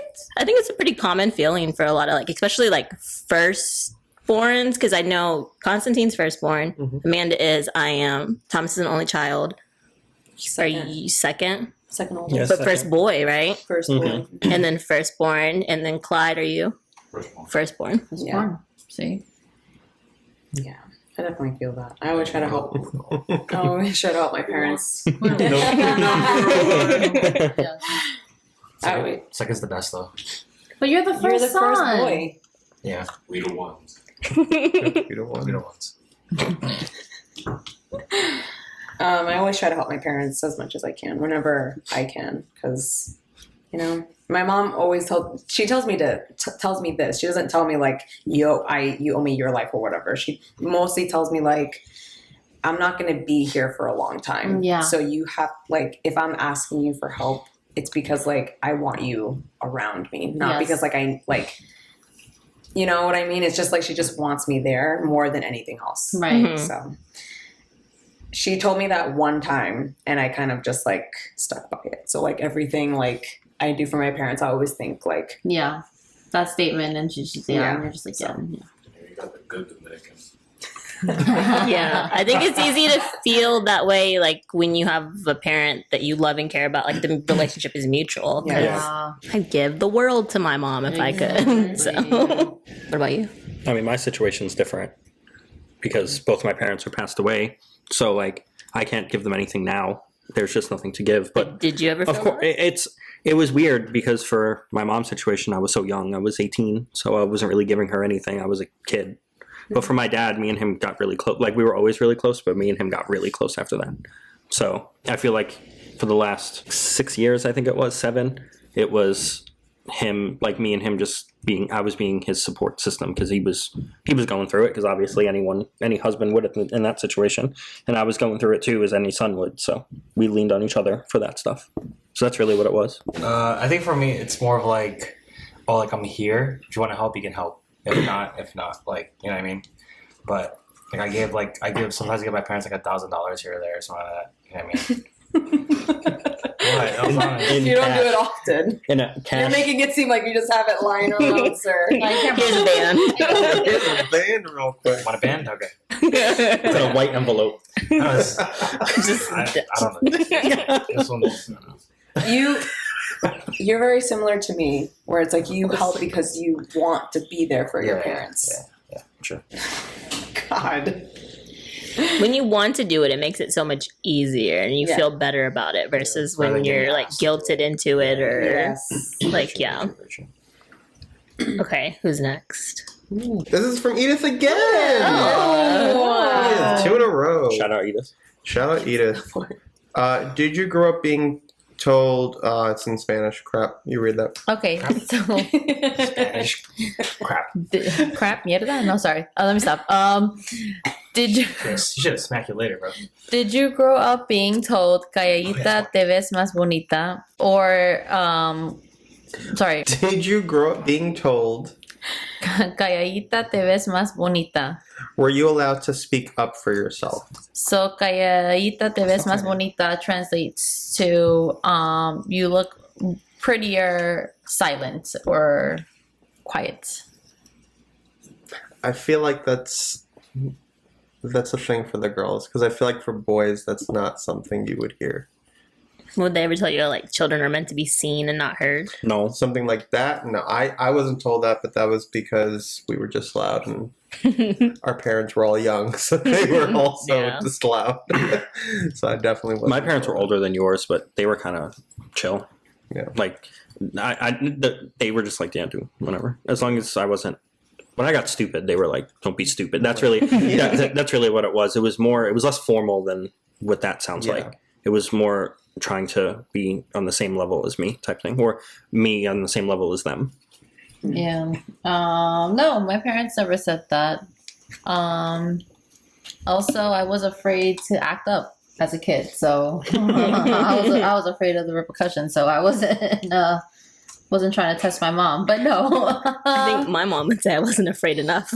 it's a pretty common feeling for a lot of like, especially like firstborns, because I know Constantine's firstborn, Amanda is, I am, Thomas is an only child. Are you second? Second oldest. Yes. But Second. first boy, right? First boy. And then firstborn, and then Clyde, are you? Firstborn. Yeah. See? Yeah. I definitely feel that. I always try to help. I always try to help my parents. Second's the best though. But you're the first You're the son. first boy. Yeah. We the ones. You don't want We don't want. I always try to help my parents as much as I can, whenever I can, because, you know, my mom always tells me this. She doesn't tell me like, you owe me your life or whatever. She mostly tells me like, I'm not going to be here for a long time. Yeah. So you have like, if I'm asking you for help, it's because like I want you around me, not Yes. because like I like, you know what I mean? It's just like she just wants me there more than anything else. Right. Mhm. So she told me that one time, and I kind of just like stuck by it. So like everything like I do for my parents, I always think like, Yeah. That statement, and she's just, Yeah. and you're just like, yeah. You got the good Dominicans. Yeah, I think it's easy to feel that way, like when you have a parent that you love and care about, like the relationship is mutual. 'Cause Yeah. I'd give the world to my mom if I could. So, what about you? I mean, my situation's different because both my parents are passed away. So, like, I can't give them anything now. There's just nothing to give. But Did you ever? of feel course, that? it was weird because for my mom's situation, I was so young. I was 18, so I wasn't really giving her anything. I was a kid. But for my dad, me and him got really close. Like, we were always really close, but me and him got really close after that. So I feel like for the last 6 years, I think it was 7, it was him, like me and him just I was being his support system because he was going through it, because obviously any husband would in that situation. And I was going through it too, as any son would. So we leaned on each other for that stuff. So that's really what it was. I think for me, it's more of like, oh, like I'm here. If you want to help, you can help. If not, like, you know what I mean? But like sometimes I give my parents like $1,000 here or there or something like that. You know what I mean? What? That was honest. You don't do it often. In a You're cash. making it seem like you just have it lying around, sir. Here's a band. Here's a band real quick. Want a band? Okay. It's in a white envelope. No, I don't know. This one. You're very similar to me, where it's like you help because you want to be there for your parents. Yeah, sure. God. When you want to do it, it makes it so much easier, and you Yeah. feel better about it versus Rather when than you're getting like asked. guilted into it or Yes. like yeah. Okay, who's next? This is from Edith again. Oh. Edith, 2 in a row. Shout out Edith. Shout out Edith. Did you grow up being Told, it's in Spanish. Crap, you read that. Okay, so Spanish. Crap. crap, mierda. No, sorry. Let me stop. Did you Yes, you should have smacked you later, bro. did you grow up being told "Calladita te ves más bonita" or sorry, Did you grow up being told? "Calladita te ves más bonita"? Were you allowed to speak up for yourself? So "Calladita te ves más bonita" translates to you look prettier silent or quiet. I feel like that's a thing for the girls, because I feel like for boys that's not something you would hear. Would they ever tell you like children are meant to be seen and not heard? No. Something like that? No, I wasn't told that, but that was because we were just loud and our parents were all young, so they were also Yeah. just loud. So I definitely wasn't. My parents were told older than yours, but they were kind of chill. Yeah. Like, they were just like, yeah, do whatever. As long as I wasn't. When I got stupid, they were like, "Don't be stupid." That's really that's really what it was. It was less formal than what that sounds Yeah. like. It was more trying to be on the same level as me type thing, or me on the same level as them. Yeah. No, my parents never said that. Also, I was afraid to act up as a kid, so I was afraid of the repercussions. So I wasn't trying to test my mom. But no, I think my mom would say I wasn't afraid enough.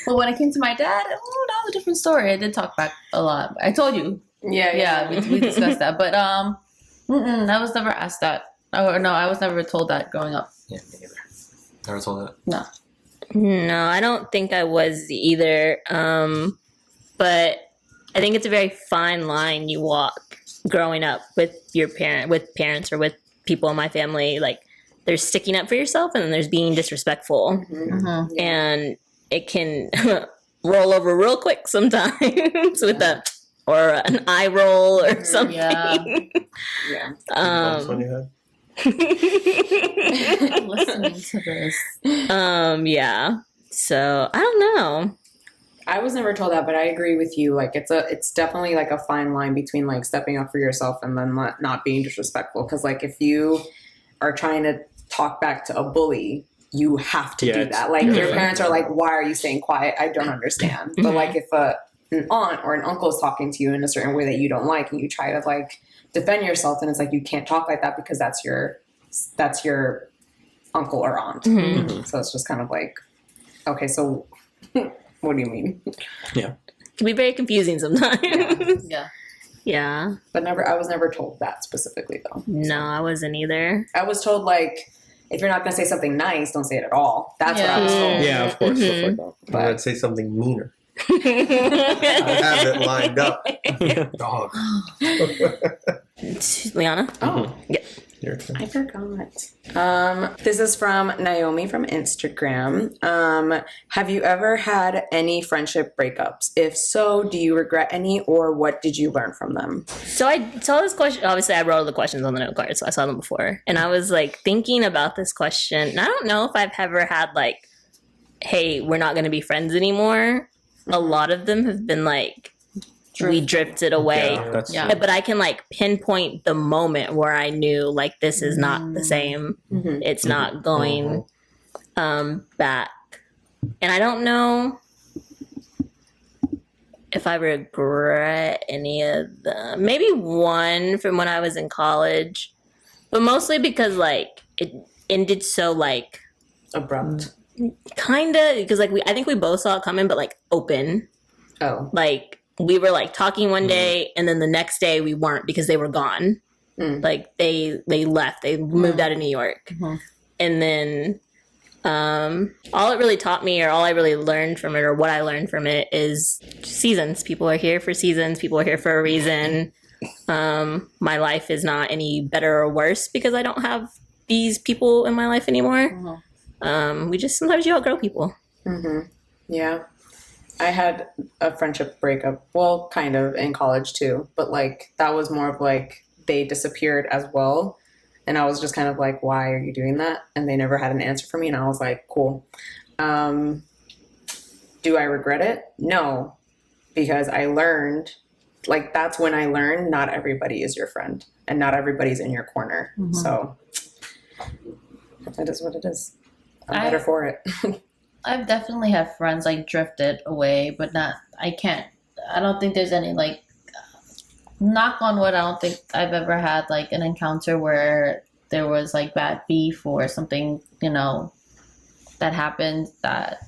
But when it came to my dad, that was a different story. I did talk back a lot. I told you. Yeah, we discussed that. But I was never asked that. Oh no, I was never told that growing up. Yeah, me neither. Never told that. No. No, I don't think I was either. But I think it's a very fine line you walk growing up with parents or with people in my family. Like there's sticking up for yourself and then there's being disrespectful. Mm-hmm. And it can roll over real quick sometimes with or an eye roll or something. Yeah. Yeah. Bumps on your head? Listening to this. Yeah. So I don't know. I was never told that, but I agree with you. Like it's definitely like a fine line between like stepping up for yourself and then not being disrespectful. Because like if you are trying to talk back to a bully, you have to do that. Like your parents are like, "Why are you staying quiet? I don't understand." But like if an aunt or an uncle is talking to you in a certain way that you don't like, and you try to like defend yourself, and it's like you can't talk like that because that's your uncle or aunt. Mm-hmm. So it's just kind of like, okay, so what do you mean? It can be very confusing sometimes. Yeah. Yeah. But I was never told that specifically though. No, I wasn't either. I was told like, if you're not going to say something nice, don't say it at all. That's what I was told. Yeah, of course. Stuff like that. But I'd say something meaner. I have it lined up. Dog. Liana? Oh, Your turn. I forgot. This is from Naomi from Instagram. Have you ever had any friendship breakups? If so, do you regret any, or what did you learn from them? So I saw this question. Obviously, I wrote all the questions on the note card, so I saw them before. And I was like thinking about this question. And I don't know if I've ever had like, hey, we're not going to be friends anymore. A lot of them have been like, we drifted away. Yeah, that's Yeah. But I can like pinpoint the moment where I knew like this is not the same. Mm-hmm. It's not going back. And I don't know if I regret any of them. Maybe one from when I was in college, but mostly because like it ended so like Abrupt. kind of because like I think we both saw it coming, but like open. Oh. Like we were like talking one day and then the next day we weren't because they were gone. Like they left. They moved out of New York. And then all it really taught me, or all I really learned from it, or what I learned from it, is seasons. People are here for seasons. People are here for a reason. My life is not any better or worse because I don't have these people in my life anymore. We just sometimes you outgrow people. Yeah. I had a friendship breakup, well, kind of in college too, but like that was more of like they disappeared as well. And I was just kind of like, why are you doing that? And they never had an answer for me. And I was like, cool. Do I regret it? No, because I learned like that's when I learned not everybody is your friend and not everybody's in your corner. Mhm. So it is what it is. I'm better for it. I've definitely had friends like drifted away, but not. I don't think there's any like. Knock on wood. I don't think I've ever had like an encounter where there was like bad beef or something, that happened that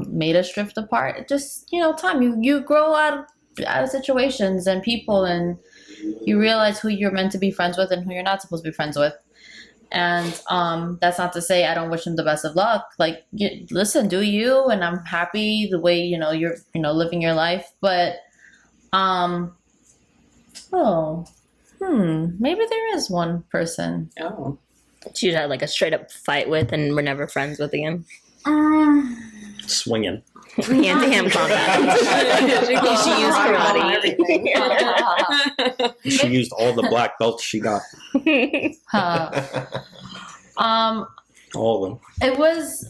made us drift apart. It just time. You grow out of situations and people, and you realize who you're meant to be friends with and who you're not supposed to be friends with. And that's not to say I don't wish him the best of luck. Like, listen, do you? And I'm happy the way you're living your life. But maybe there is one person. Oh. She had like a straight up fight with, and we're never friends with again. Swinging. Hand-to-hand combat. she used karate. She used all the black belts she got. All of them. It was.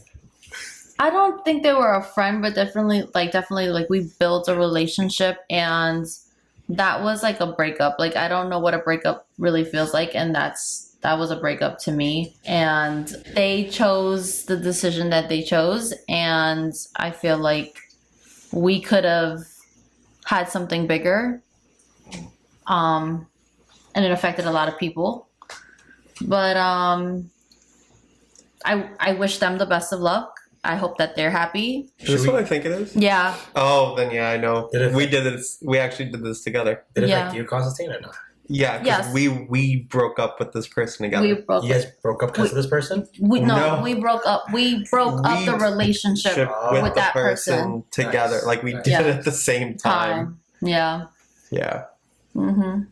I don't think they were a friend, but definitely we built a relationship, and that was like a breakup. Like, I don't know what a breakup really feels like, and that was a breakup to me. And they chose the decision that they chose, and I feel like we could have had something bigger. And it affected a lot of people. But I wish them the best of luck. I hope that they're happy. Is this what I think it is? Yeah. Oh, then yeah, I know. Did it- We did this. We actually did this together. Did it Yeah. affect you, Constantine, or not? Yeah, because Yes. we broke up with this person together. We broke You guys broke up because of this person? No. we broke up. We broke up the relationship with with the that person person. together. Nice. Like we did Yeah. it at the same time. Yeah. Yeah. Mm-hmm.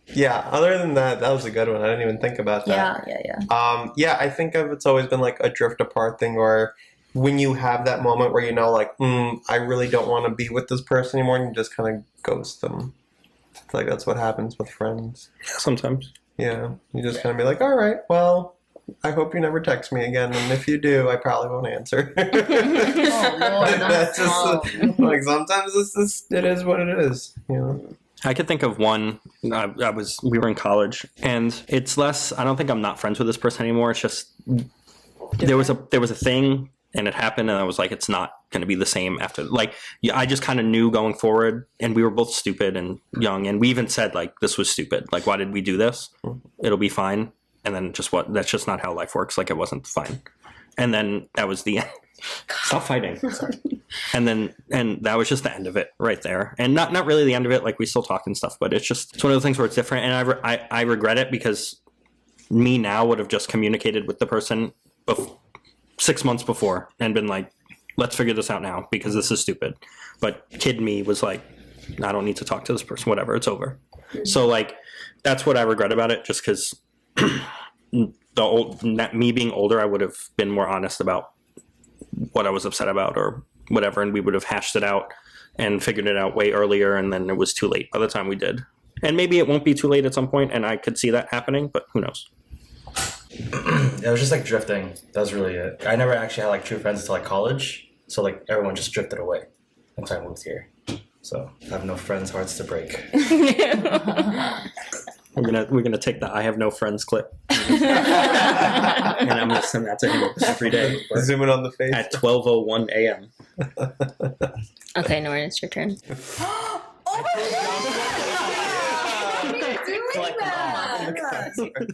Yeah. Other than that, that was a good one. I didn't even think about that. Yeah. Yeah, I think it's always been like a drift apart thing, or when you have that moment where like, I really don't want to be with this person anymore, and you just kind of ghost them. I feel like that's what happens with friends. Sometimes. Yeah, you just kind of be like, all right, well, I hope you never text me again, and if you do, I probably won't answer. Oh, Lord, That's just like sometimes it is what it is. I could think of one. We were in college, and it's less. I don't think I'm not friends with this person anymore. It's just there was a thing, and it happened, and I was like, it's not going to be the same after. Like, I just kind of knew going forward, and we were both stupid and young, and we even said like, this was stupid. Like, why did we do this? It'll be fine. And then that's just not how life works. Like, it wasn't fine. And then that was the end. Stop fighting. And that was just the end of it right there. And not really the end of it. Like, we still talk and stuff, but it's one of the things where it's different. And I regret it, because me now would have just communicated with the person 6 months before and been like, let's figure this out now, because this is stupid. But kid me was like, I don't need to talk to this person, whatever, it's over. So like, that's what I regret about it, just because me being older, I would have been more honest about what I was upset about or whatever, and we would have hashed it out and figured it out way earlier, and then it was too late by the time we did. And maybe it won't be too late at some point, and I could see that happening, but who knows? It was just like drifting. That was really it. I never actually had like true friends until like college. So like everyone just drifted away once I moved here. So I have no friends, hearts to break. We're gonna take the "I have no friends" clip, and I'm gonna send that to him every day Zoom in on the face. at 12:01 a.m. Okay, Noreen, it's your turn.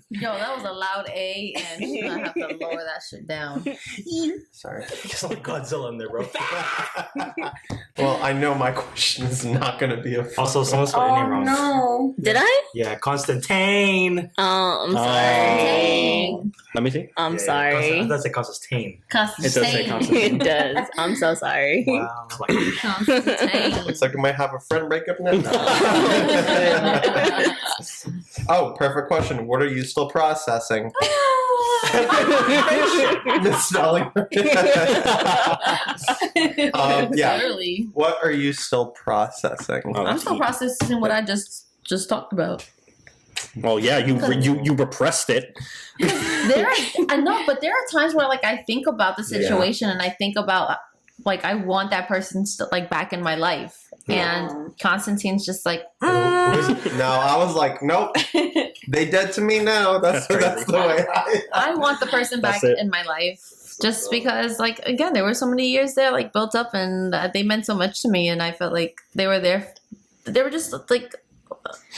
Yo, that was a loud A, and she's gonna have to lower that shit down. Sorry. It's like Godzilla in there, bro. Well, I know my question is not going to be a. Also, someone spelled your name wrong. no. Did I? Yeah, Constantine. Oh, I'm sorry. Let me see. I'm Yeah, sorry. It does say Constantine. It does say Constantine. It does. I'm so sorry. Wow. Constantine. Looks like I might have a friend breakup now. Oh, perfect question. What are you still processing? Misspelling. Yeah. Literally. What are you still processing? Oh, I'm still processing what I just talked about. well, yeah, you repressed it. I know, but there are times where like I think about the situation and I think about like I want that person still like back in my life, And Constantine's just like, No, I was like, nope. They dead to me now. That's That's the way. I want the person back That's it. in my life. Just because, like, again, there were so many years there, like, built up, and they meant so much to me, and I felt like they were there. They were just, like,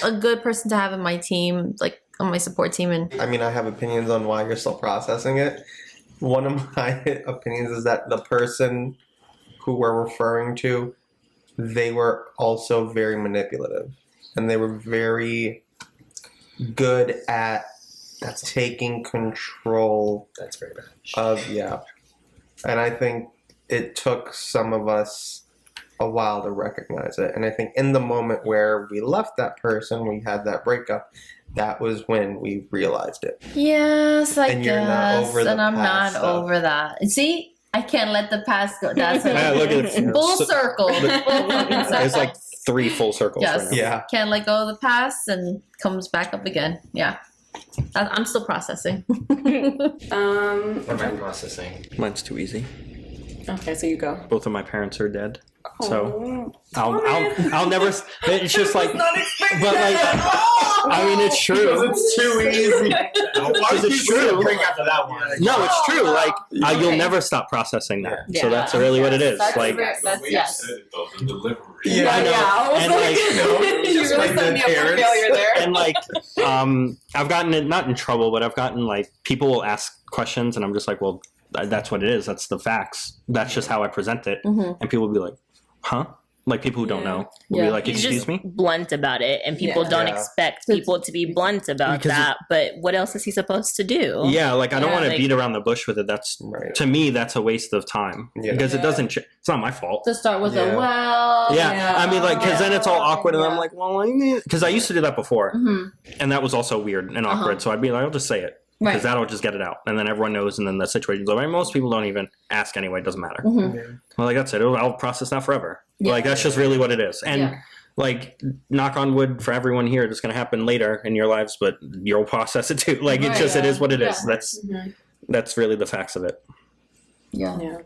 a good person to have in my team, like, on my support team. And I mean, I have opinions on why you're still processing it. One of my opinions is that the person who we're referring to, they were also very manipulative, and they were very good at taking control That's very bad. of and I think it took some of us a while to recognize it, and I think in the moment where we left that person, we had that breakup, that was when we realized it. yes, I And you're not guess, over the and I'm past not stuff. over that. See, I can't let the past go. That's Yeah, look at it. full circle. Full fucking There's circle. like 3 full circles Yes. right now. Yeah. Can't let go of the past and comes back up again. Yeah, I'm still processing. What am I processing? Mine's too easy. Okay, so you go. Both of my parents are dead. So Oh, I'll never. It's just like, but like, I mean, it's true. It's too easy. Because it's true. Break after that one. No, it's true. Like Okay. you'll never stop processing that. Yeah. So that's really what it is. That's Like, very- that's, yes. The delivery. Yeah, I know. I was And, like, like, you just really like set the me up for parents. failure there. and like, I've gotten it not in trouble, but I've gotten like people will ask questions, and I'm just like, well, that's what it is. That's the facts. That's just how I present it, Mhm. and people will be like, huh? Like people who don't Yeah. know will Yeah. be like, He's excuse just me. blunt about it, and people Yeah. don't Yeah. expect people to be blunt about Because that. But what else is he supposed to do? Yeah, like I don't Yeah, want to like- beat around the bush with it. That's Right. to me, that's a waste of time Yeah. because it Yeah. doesn't. It's not my fault. To start with Yeah. a well. Yeah. Yeah. I mean, like, because then it's all awkward, and I'm Yeah. like, well, because I used to do that before, Mhm. and that was also weird and awkward. So I'd be like, I'll just say it because Right. that'll just get it out, and then everyone knows, and then the situation's over. And most people don't even ask anyway; it doesn't matter. Mhm. Well, like that's it. I'll process that forever. Yeah. Like that's just really what it is. And Yeah. like, knock on wood for everyone here, it's going to happen later in your lives, but you'll process it too. Like Right, it's just it yeah. is what it is. Yeah. Mhm. That's really the facts of it. Yeah. Yeah.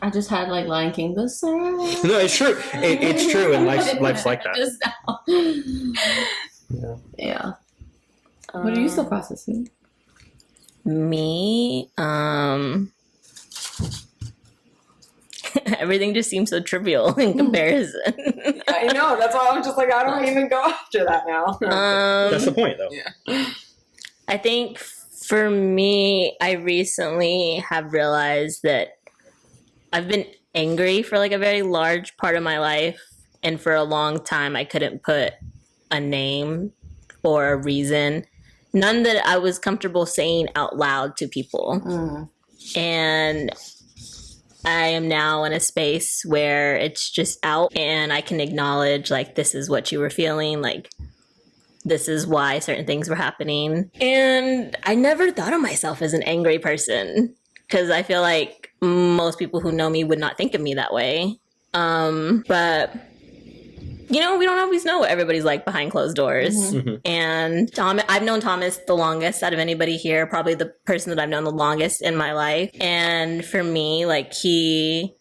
I just had like Lion King this song. No, it's true. It's true, and life's like that. Just now. Yeah. Yeah. What are you still processing? Me, everything just seems so trivial in comparison. I know. That's why I'm just like, I don't even go after that now. That's the point, though. I think for me, I recently have realized that I've been angry for like a very large part of my life, and for a long time I couldn't put a name or a reason, none that I was comfortable saying out loud to people. And I am now in a space where it's just out, and I can acknowledge like, this is what you were feeling, like this is why certain things were happening. And I never thought of myself as an angry person, because I feel like most people who know me would not think of me that way. But you know, we don't always know what everybody's like behind closed doors. And I've known Thomas the longest out of anybody here, probably the person that I've known the longest in my life. And for me, like, he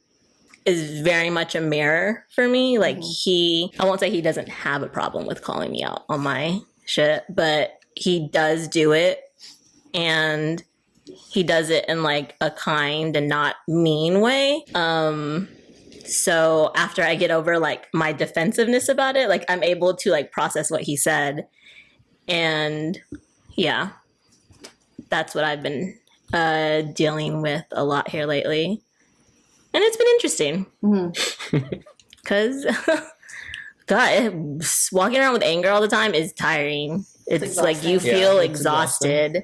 is very much a mirror for me. Like, I won't say he doesn't have a problem with calling me out on my shit, but he does do it. And he does it in like a kind and not mean way. So after I get over like my defensiveness about it, like I'm able to like process what he said. And yeah, that's what I've been dealing with a lot here lately. And it's been interesting. Because, God, walking around with anger all the time is tiring. It's like you Yeah, feel it's exhausted.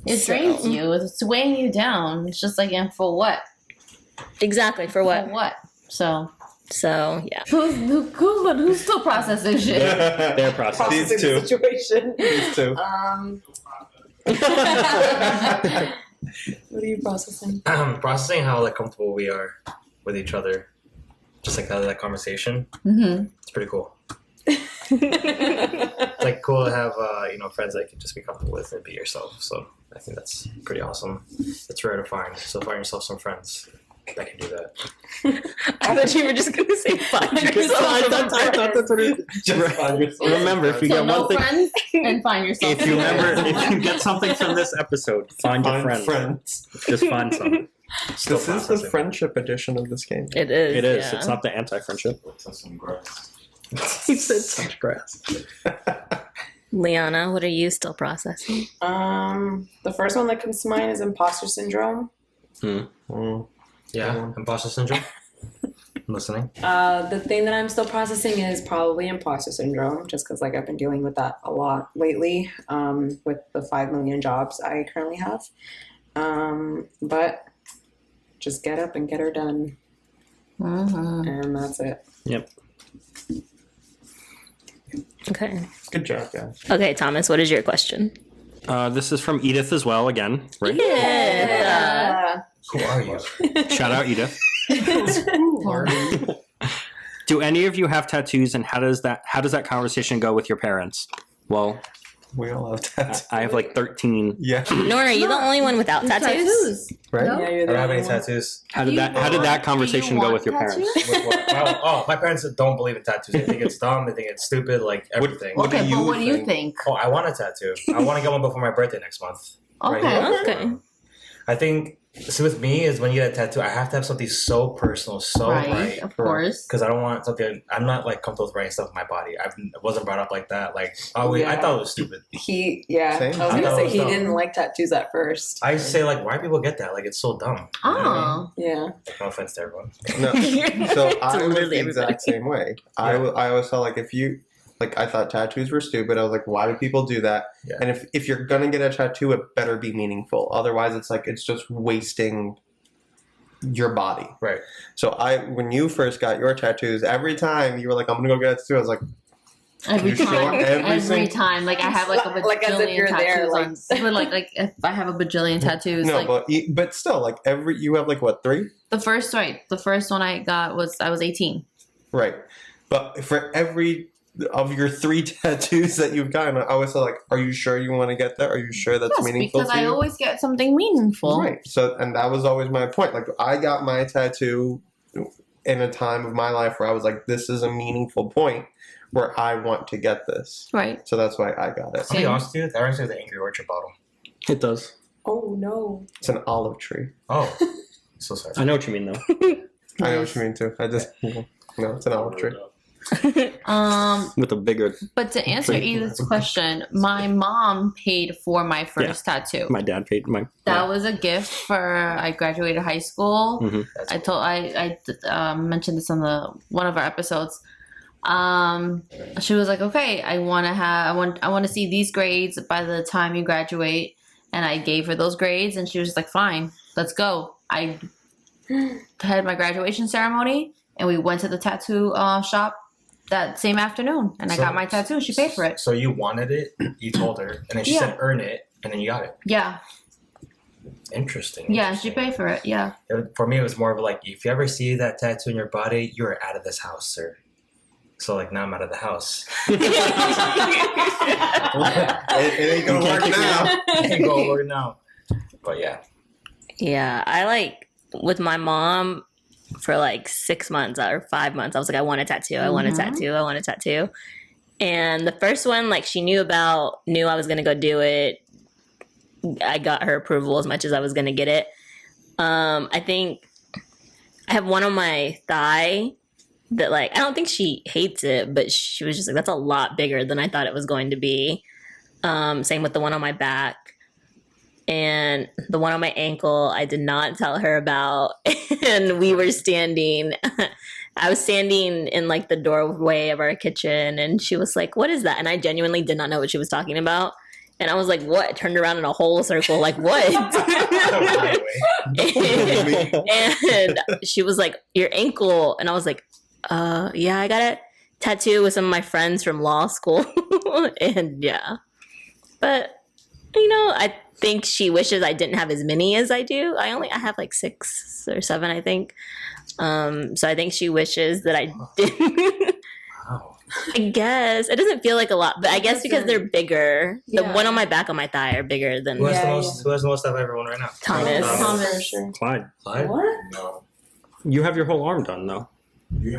It drains you. It's weighing you down. It's just like, and for what? Exactly, for For what? what? So Yeah. who's still processing shit? Their process. These Processing two. the situation. These two. What are you processing? Processing how like comfortable we are with each other, just like that conversation. It's pretty cool. It's like cool to have friends that you can just be comfortable with and be yourself. So I think that's pretty awesome. It's rare to find. So find yourself some friends. that can do that. I thought you were just gonna say find yourself. I thought that's what it is. Remember, if you So get no one thing, friends and find yourself. if you remember, if you get something from this episode, find your friends. Just find someone. Still This is the processing. friendship edition of this game. It is. It is. Yeah. It's not the anti-friendship. Some grass. He said such grass. Liana, what are you still processing? The first one that comes to mind is imposter syndrome. Yeah, imposter syndrome. I'm listening. The thing that I'm still processing is probably imposter syndrome, just because like I've been dealing with that a lot lately, with the 5 million jobs I currently have. But just get up and get her done, and that's it. Yep. Okay. Good job, guys. Okay, Thomas, what is your question? This is from Edith as well. Again, right? Yeah. Who are you? Shout out Edith. Do any of you have tattoos, and how does that conversation go with your parents? Well, We all have tattoos. I have like 13. Yeah. Nor, are you the only one without tattoos? Right? No? Yeah, I you're don't the have any only one. tattoos. How did that conversation go with your parents? With what? My parents don't believe in tattoos. They think it's dumb. They think it's stupid. Like everything. What do Okay, but you what do you think? think? Oh, I want a tattoo. I want to get one before my birthday next month. Okay. here. Okay. I think. So with me is when you get a tattoo, I have to have something so personal, so Right, of course. because I don't want something. I'm not like comfortable with writing stuff on my body. I wasn't brought up like that. Like I Yeah. thought it was stupid. Same. Same. I was I gonna thought it say was he dumb. didn't like tattoos at first. I say like, why people get that? Like it's so dumb. You know what I mean? Oh. Yeah. No offense to everyone. No. So I was literally the exact same way. I always felt like if you, like, I thought tattoos were stupid. I was like, why do people do that? Yeah. And if you're going to get a tattoo, it better be meaningful. Otherwise, it's like, it's just wasting your body. Right. So when you first got your tattoos, every time you were like, I'm going to go get a tattoo, I was like, Every You show time, every every single- time, like I have like a bajillion Like as if you're tattoos there, like- on. But like if I have a bajillion tattoos, no, like but still, like you have like what, 3? the first one I got was I was 18. Right. But for every of your 3 tattoos that you've gotten, I always feel like, are you sure you want to get that? Are you sure that's Yes, meaningful because to I you? always get something meaningful. Right. So, and that was always my point. Like, I got my tattoo in a time of my life where I was like, this is a meaningful point where I want to get this. Right. So that's why I got it. To be honest with you, that reminds me of the Angry Orchard bottle. It does. Oh no. It's an olive tree. Oh, so sorry. I know what you mean, though. I know what you mean too. I just no, it's an olive tree. With a bigger, But to answer Edith's question, my mom paid for my first tattoo. my dad paid my. That was a gift for I graduated high school. Mhm. I mentioned this on one of our episodes. She was like, "Okay, I want to see these grades by the time you graduate," and I gave her those grades, and she was just like, "Fine, let's go." I had my graduation ceremony, and we went to the tattoo shop that same afternoon, and I got my tattoo. She paid for it. So you wanted it, you told her, and then she Yeah. said earn it, and then you got it. Yeah, Interesting. yeah, she paid for it. Yeah. For me, it was more of like, if you ever see that tattoo in your body, you are out of this house, sir. So like now I'm out of the house. It ain't gonna work now. Can't go over now. But yeah. Yeah, I like with my mom for like 6 months or 5 months. I was like, I want a tattoo. I want a tattoo. I want a tattoo. And the first one, like she knew I was gonna go do it. I got her approval as much as I was gonna get it. I think I have one on my thigh that like I don't think she hates it, but she was just like, that's a lot bigger than I thought it was going to be. Same with the one on my back. And the one on my ankle, I did not tell her about. And we were standing, I was standing in like the doorway of our kitchen, and she was like, what is that? And I genuinely did not know what she was talking about. And I was like, what? Turned around in a whole circle, like, what? And she was like, your ankle. And I was like, yeah, I got a tattoo with some of my friends from law school. And yeah. But, I think she wishes I didn't have as many as I do. I have like 6 or 7, I think. So I think she wishes that I didn't. Wow. I guess it doesn't feel like a lot, but I guess because they're bigger. The Yeah. one on my back on my thigh are bigger than Who has Yeah, the most? Who has the most out of everyone right now? Thomas. Thomas. Clyde. Clyde? What? No. You have your whole arm done though.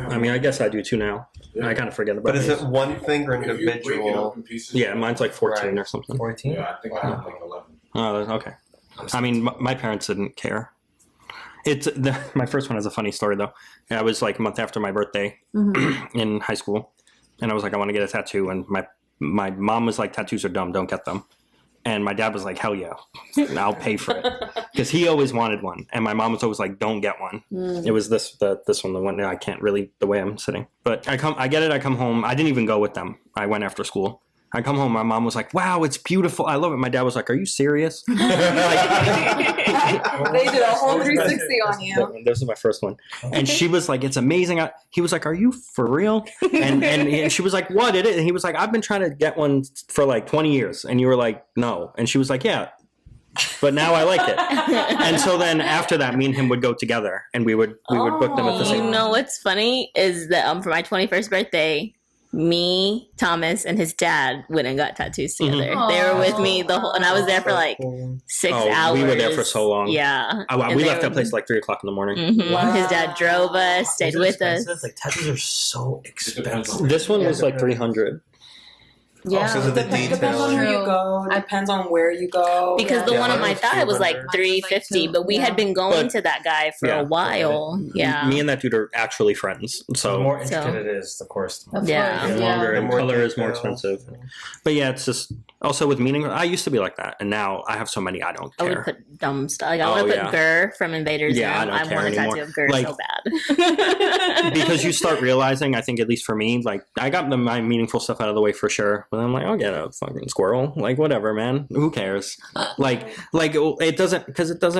I mean, I guess I do too now. I kind of forget about it. But is it one thing or individual? Yeah, mine's like 14 or something. 14? Yeah, I think I have like 11. Oh, okay. I mean, my parents didn't care. My first one has a funny story though. I was like a month after my birthday in high school, and I was like, I want to get a tattoo, and my mom was like, tattoos are dumb, don't get them. And my dad was like, hell yeah, I'll pay for it. Because he always wanted one. And my mom was always like, don't get one. It was this one, the one that I can't really, the way I'm sitting. But I get it, I come home. I didn't even go with them. I went after school. I come home, my mom was like, wow, it's beautiful. I love it. My dad was like, are you serious? They did a whole 360 on you. This is my first one. And she was like, it's amazing. He was like, are you for real? And she was like, what? It is? And he was like, I've been trying to get one for like 20 years. And you were like, no. And she was like, yeah. But now I like it. And so then after that, me and him would go together and we would book them at the same You know what's funny is that for my 21st birthday, me, Thomas, and his dad went and got tattoos together. They were with me and I was there for like 6 hours. We were there for so long. Yeah. We left that place at like 3 o'clock in the morning. Wow. His dad drove us, stayed with us. Like tattoos are so expensive. This one was like 300. Yeah. Because of the Depends on who you True. go. Depends on where you go. Because the Yeah, one on mine my was thigh was like 200. $350, but we had been going But- to that guy for Yeah. a while. Yeah. Me and that dude are actually friends. The So more intricate it is, the course. Of Yeah. course, the longer The and more color is more details. expensive. But yeah, it's just also with meaning. I used to be like that, and now I have so many I don't I would care. put dumb stuff. Like I Oh, would put yeah. Gurr from Invaders. Yeah, I Zim. don't care want a anymore. tattoo of Gurr Like- so bad. Because you start realizing, I think at least for me, like I got my meaningful stuff out of the way for sure. But I'm like, I'll get a fucking squirrel. Like whatever, man. Who cares? Like it doesn't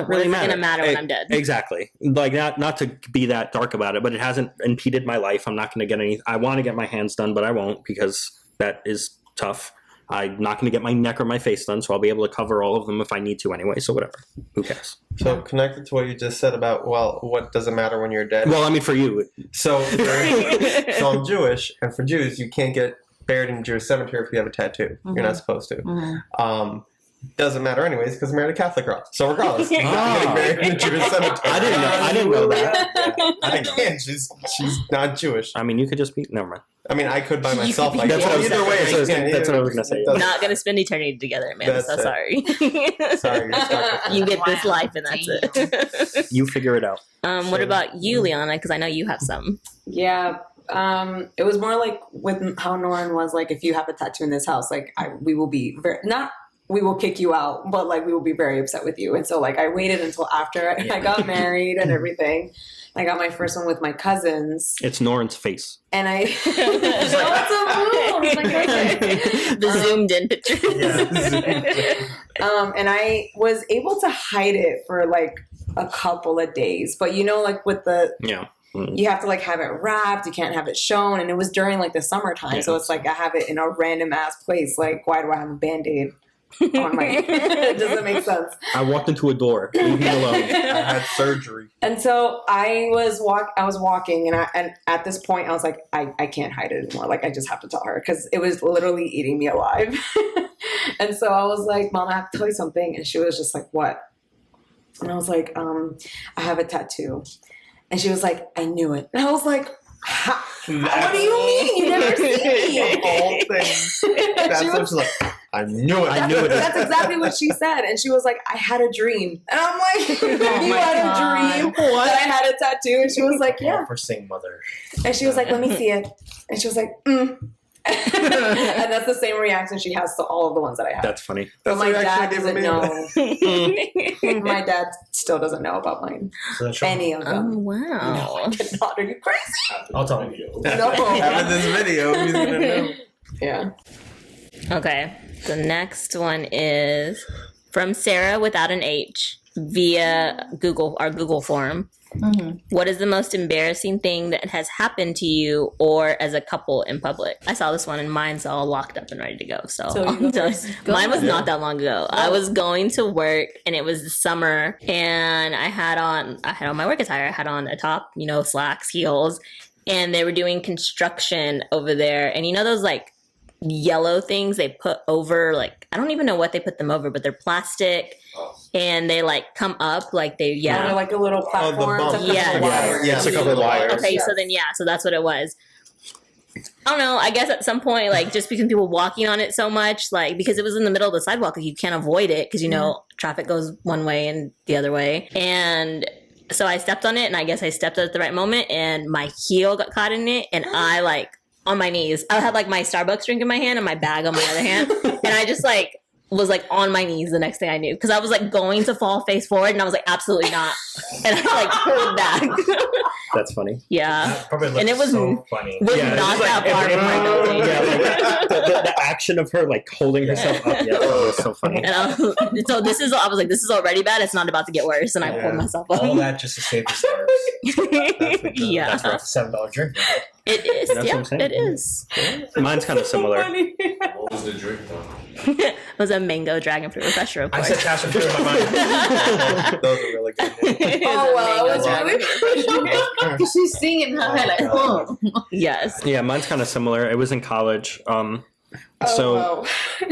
really It's matter. gonna matter when I'm dead. Exactly. Like not to be that dark about it, but it hasn't impeded my life. I'm not going to get any. I want to get my hands done, but I won't because that is tough. I'm not going to get my neck or my face done, so I'll be able to cover all of them if I need to anyway. So whatever. Who cares? So connected to what you just said about, well, what doesn't matter when you're dead? Well, I mean, for you, So I'm Jewish, and for Jews, you can't get buried in a Jewish cemetery if you have a tattoo. You're not supposed to. Doesn't matter anyways because I'm married a Catholic girl. So regardless, I'm not getting buried in a Jewish cemetery. I didn't know that. I can't. She's not Jewish. I mean, you could just be. Never mind. I mean, I could by myself. Like, That's what I was- either way, that's what I was I gonna- can't that's what I either. was gonna say. It doesn't- Not gonna spend eternity together, man. That's So it. sorry. Sorry, you're stuck with You me. get this life and that's it. You figure it out. What about you, Liana? Because I know you have some. Yeah. It was more like with how Noran was like, if you have a tattoo in this house, like we will be we will kick you out, but like we will be very upset with you. And so like I waited until after I got married and everything. I got my first one with my cousins, It's Noran's face. and I it's a moon. It's my birthday. The zoomed in picture. And I was able to hide it for like a couple of days, but you know, like with the Yeah. you have to like have it wrapped, you can't have it shown, and it was during like the summertime, so it's like I have it in a random ass place. Like, why do I have a band-aid on my it doesn't make sense. I walked into a door. Leave me alone. I had surgery. And so I was walking, and at this point I was like, I can't hide it anymore. Like I just have to tell her because it was literally eating me alive. And so I was like, Mom, I have to tell you something. And she was just like, what? And I was like, I have a tattoo. And she was like, I knew it. And I was like, what do you mean? You never seen me? The whole thing. That's She what was- she's like. I knew it. I knew it. That's exactly what she said. And she was like, I had a dream. And I'm like, you my had God. a dream that I had a tattoo? And she was like, yeah. For seeing mother. And she was like, let me see it. And she was like, And that's the same reaction she has to all of the ones that I have. That's funny. But That's my the reaction I dad gave doesn't Amanda. know. My dad still doesn't know about mine. So then she'll- Any of Oh them. wow. Not, are you crazy? I'll tell you. After this video, he's gonna know. Yeah. Okay. The next one is from Sarah without an H via our Google form. What is the most embarrassing thing that has happened to you or as a couple in public? I saw this one and mine's all locked up and ready to go. So, So you I'll go tell you. first. Go Mine was ahead. not that long ago. I was going to work and it was the summer and I had on my work attire. I had on a top, slacks, heels, and they were doing construction over there. And those like yellow things they put over, like, I don't even know what they put them over, but they're plastic and they like come up like they, Or like a little platform. bump. to put Yeah. the wire. Yeah. It's a couple of wires. Okay, so then so that's what it was. I don't know. I guess at some point, like, just because people walking on it so much, like, because it was in the middle of the sidewalk, like, you can't avoid it because, you know, traffic goes one way and the other way. And so I stepped on it, and I guess I stepped at the right moment, and my heel got caught in it, and I, like, on my knees. I had, like, my Starbucks drink in my hand and my bag on my other hand, and I just, like, was like on my knees the next thing I knew because I was like going to fall face forward and I was like absolutely not, and I like pulled back. That's funny. Yeah, That probably looks and it was so funny. was Yeah, not it's that like- far from my building. Yeah, like, the action of her like holding herself up. Yeah, that was so funny. And so I was like, this is already bad. It's not about to get worse, and I pulled myself up. All that just to save the stars. Yeah, That's worth $7 drink. it is. That's what Yeah, I'm saying. it is. Mine's kind of similar. What was the drink though? It was a mango dragon fruit refresher, of I course. said passion fruit in my mind. Those are really good. It was Oh, a well, mango it was dragon really because she's singing her head like, oh. Yes. Yeah, mine's kind of similar. It was in college. So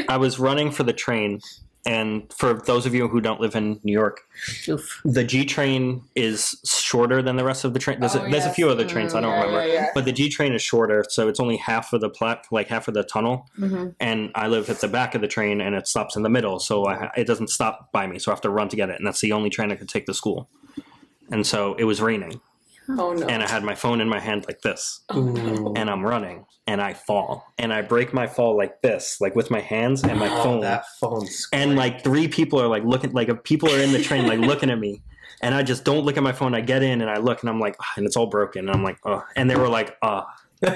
I was running for the train, and for those of you who don't live in New York, Oof. the G train is shorter than the rest of the train. There's a few other trains I don't remember, but the G train is shorter, so it's only half of the half of the tunnel. And I live at the back of the train, and it stops in the middle, so it doesn't stop by me, so I have to run to get it, and that's the only train I could take to school. And so it was raining, Oh no. and I had my phone in my hand like this, and I'm running, and I fall, and I break my fall like this, like with my hands and my phone. That phone's And like 3 people are like looking, like people are in the train, like looking at me, and I just don't look at my phone. I get in and I look, and I'm like, and it's all broken, and I'm like, oh, and they were like, they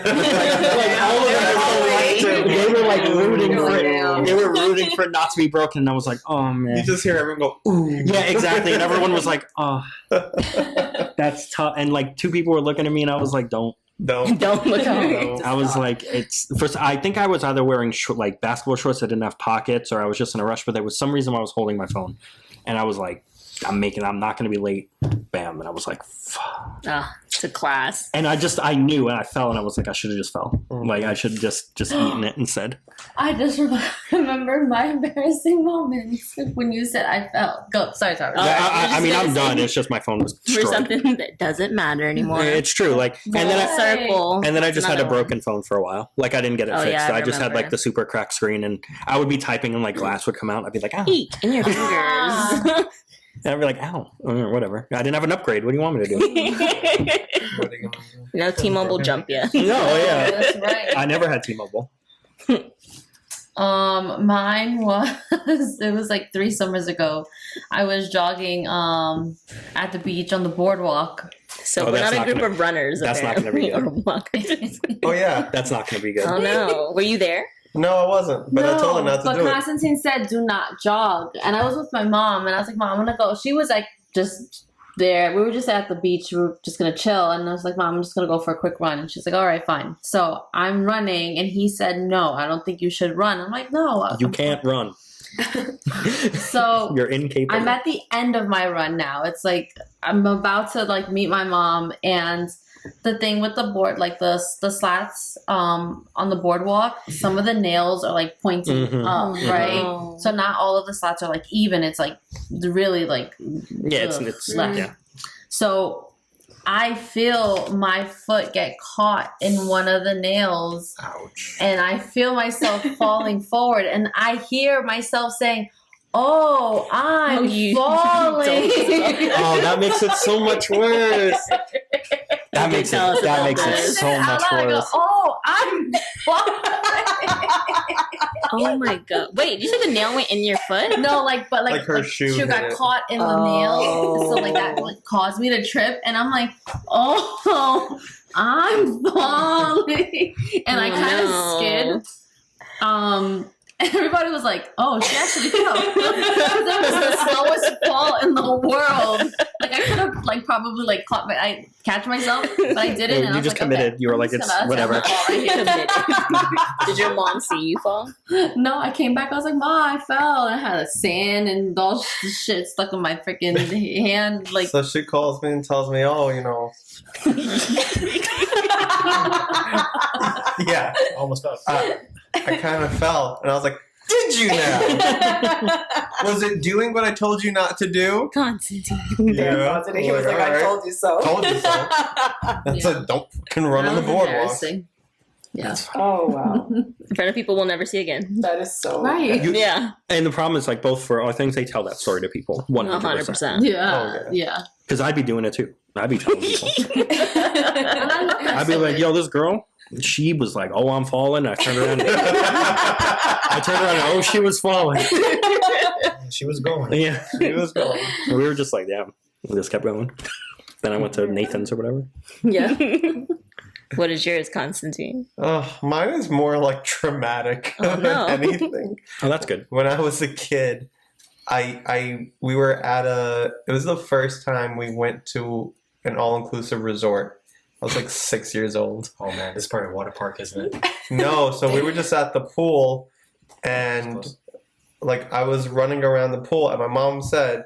were like rooting for it. They were rooting for it not to be broken, and I was like, oh man. You just hear everyone go, ooh. Yeah, exactly. And everyone was like, oh, that's tough. And like 2 people were looking at me, and I was like, don't. Don't look at me. Don't. I was like, it's first. I think I was either wearing like basketball shorts that didn't have pockets, or I was just in a rush. But there was some reason why I was holding my phone, and I was like, I'm not going to be late. Bam, and I was like, fuck. To class. And I knew, and I fell, and I was like, I should have just fell. Like I should have just eaten it instead. I just remember my embarrassing moments when you said I fell. Go. Sorry. I mean, I'm done. It's just my phone was For destroyed. something that doesn't matter anymore. It's true. Like, and then I, Circle. And then I just had a Another one. broken phone for a while. Like I didn't get it Oh, fixed. yeah, I I just had remember. like the super cracked screen, and I would be typing and like glass would come out. I'd be like, ow. Eat in your fingers. And I'd be like, ow. Or whatever. I didn't have an upgrade. What do you want me to do? No T-Mobile jump you. No, yeah. That's right. I never had T-Mobile. Mine was it was like 3 summers ago. I was jogging at the beach on the boardwalk. So Oh, we're that's not a not group gonna- of runners. that's not gonna be apparently, or walkers. Oh yeah. That's not going to be good. Oh no. Were you there? No, I wasn't. But I told her not to but do it. Constantine said do not jog. And I was with my mom and I was like, Mom, I'm gonna go. She was like just there. We were just at the beach, we were just gonna chill, and I was like, Mom, I'm just gonna go for a quick run. And she's like, all right, fine. So I'm running and he said, no, I don't think you should run. I'm like, no. You can't run. So You're incapable. I'm at the end of my run now. It's like I'm about to like meet my mom, and the thing with the board, like the slats on the boardwalk, some of the nails are like pointing Mhm. up, Oh, right? no. So not all of the slats are like even. It's like really like yeah, it's left. yeah. So I feel my foot get caught in one of the nails, Ouch. and I feel myself falling forward, and I hear myself saying, "Oh, I'm you falling." Oh, that makes it so much worse. That makes tell us it about it this. so much I go, worse. "Oh, I'm falling." Oh my god. Wait, you said the nail went in your foot? No, like her shoe hit got it. caught in the Oh. nail, so like that like caused me to trip, and I'm like, "Oh, I'm falling," and I Oh, kind of no. skid. Everybody was like, "Oh, she actually fell." That was the slowest fall in the world. Like I could have like probably like I catch myself, but I didn't. You And I was just like, committed. okay, You were I'm like, just it's gonna- whatever. that's gonna fall right here. Did your mom see you fall? No, I came back. I was like, "Ma, I fell." And I had a sand and all shit stuck in my freaking hand. Like, So she calls me and tells me, oh, yeah. Almost fell. I kind of fell, and I was like, "Did you now? Was it doing what I told you not to do?" Constantine. Yeah. He was like, I told you so. Told you so. I said, "Don't fucking run on the That was boardwalk." embarrassing. Yeah. Oh, wow. In front of people we'll never see again. That is so. Right. Yeah. And the problem is, like, both for our things, they tell that story to people. 100%. 100%. Yeah. Oh, Yeah. Because I'd be doing it too. I'd be telling people. I'd I'd be like, yo, this girl, she was like, oh, I'm falling. I turned around. And, oh, she was falling. She was going. Yeah. He was going. We were just like, damn. We just kept going. Then I went to Nathan's or whatever. Yeah. What is yours, Constantine? Oh, mine is more like traumatic Oh, no. than anything. Oh, that's good. When I was a kid, we were at it was the first time we went to an all-inclusive resort. I was like 6 years old. Oh man, this is part of water park, isn't it? No, so we were just at the pool, and like I was running around the pool, and my mom said,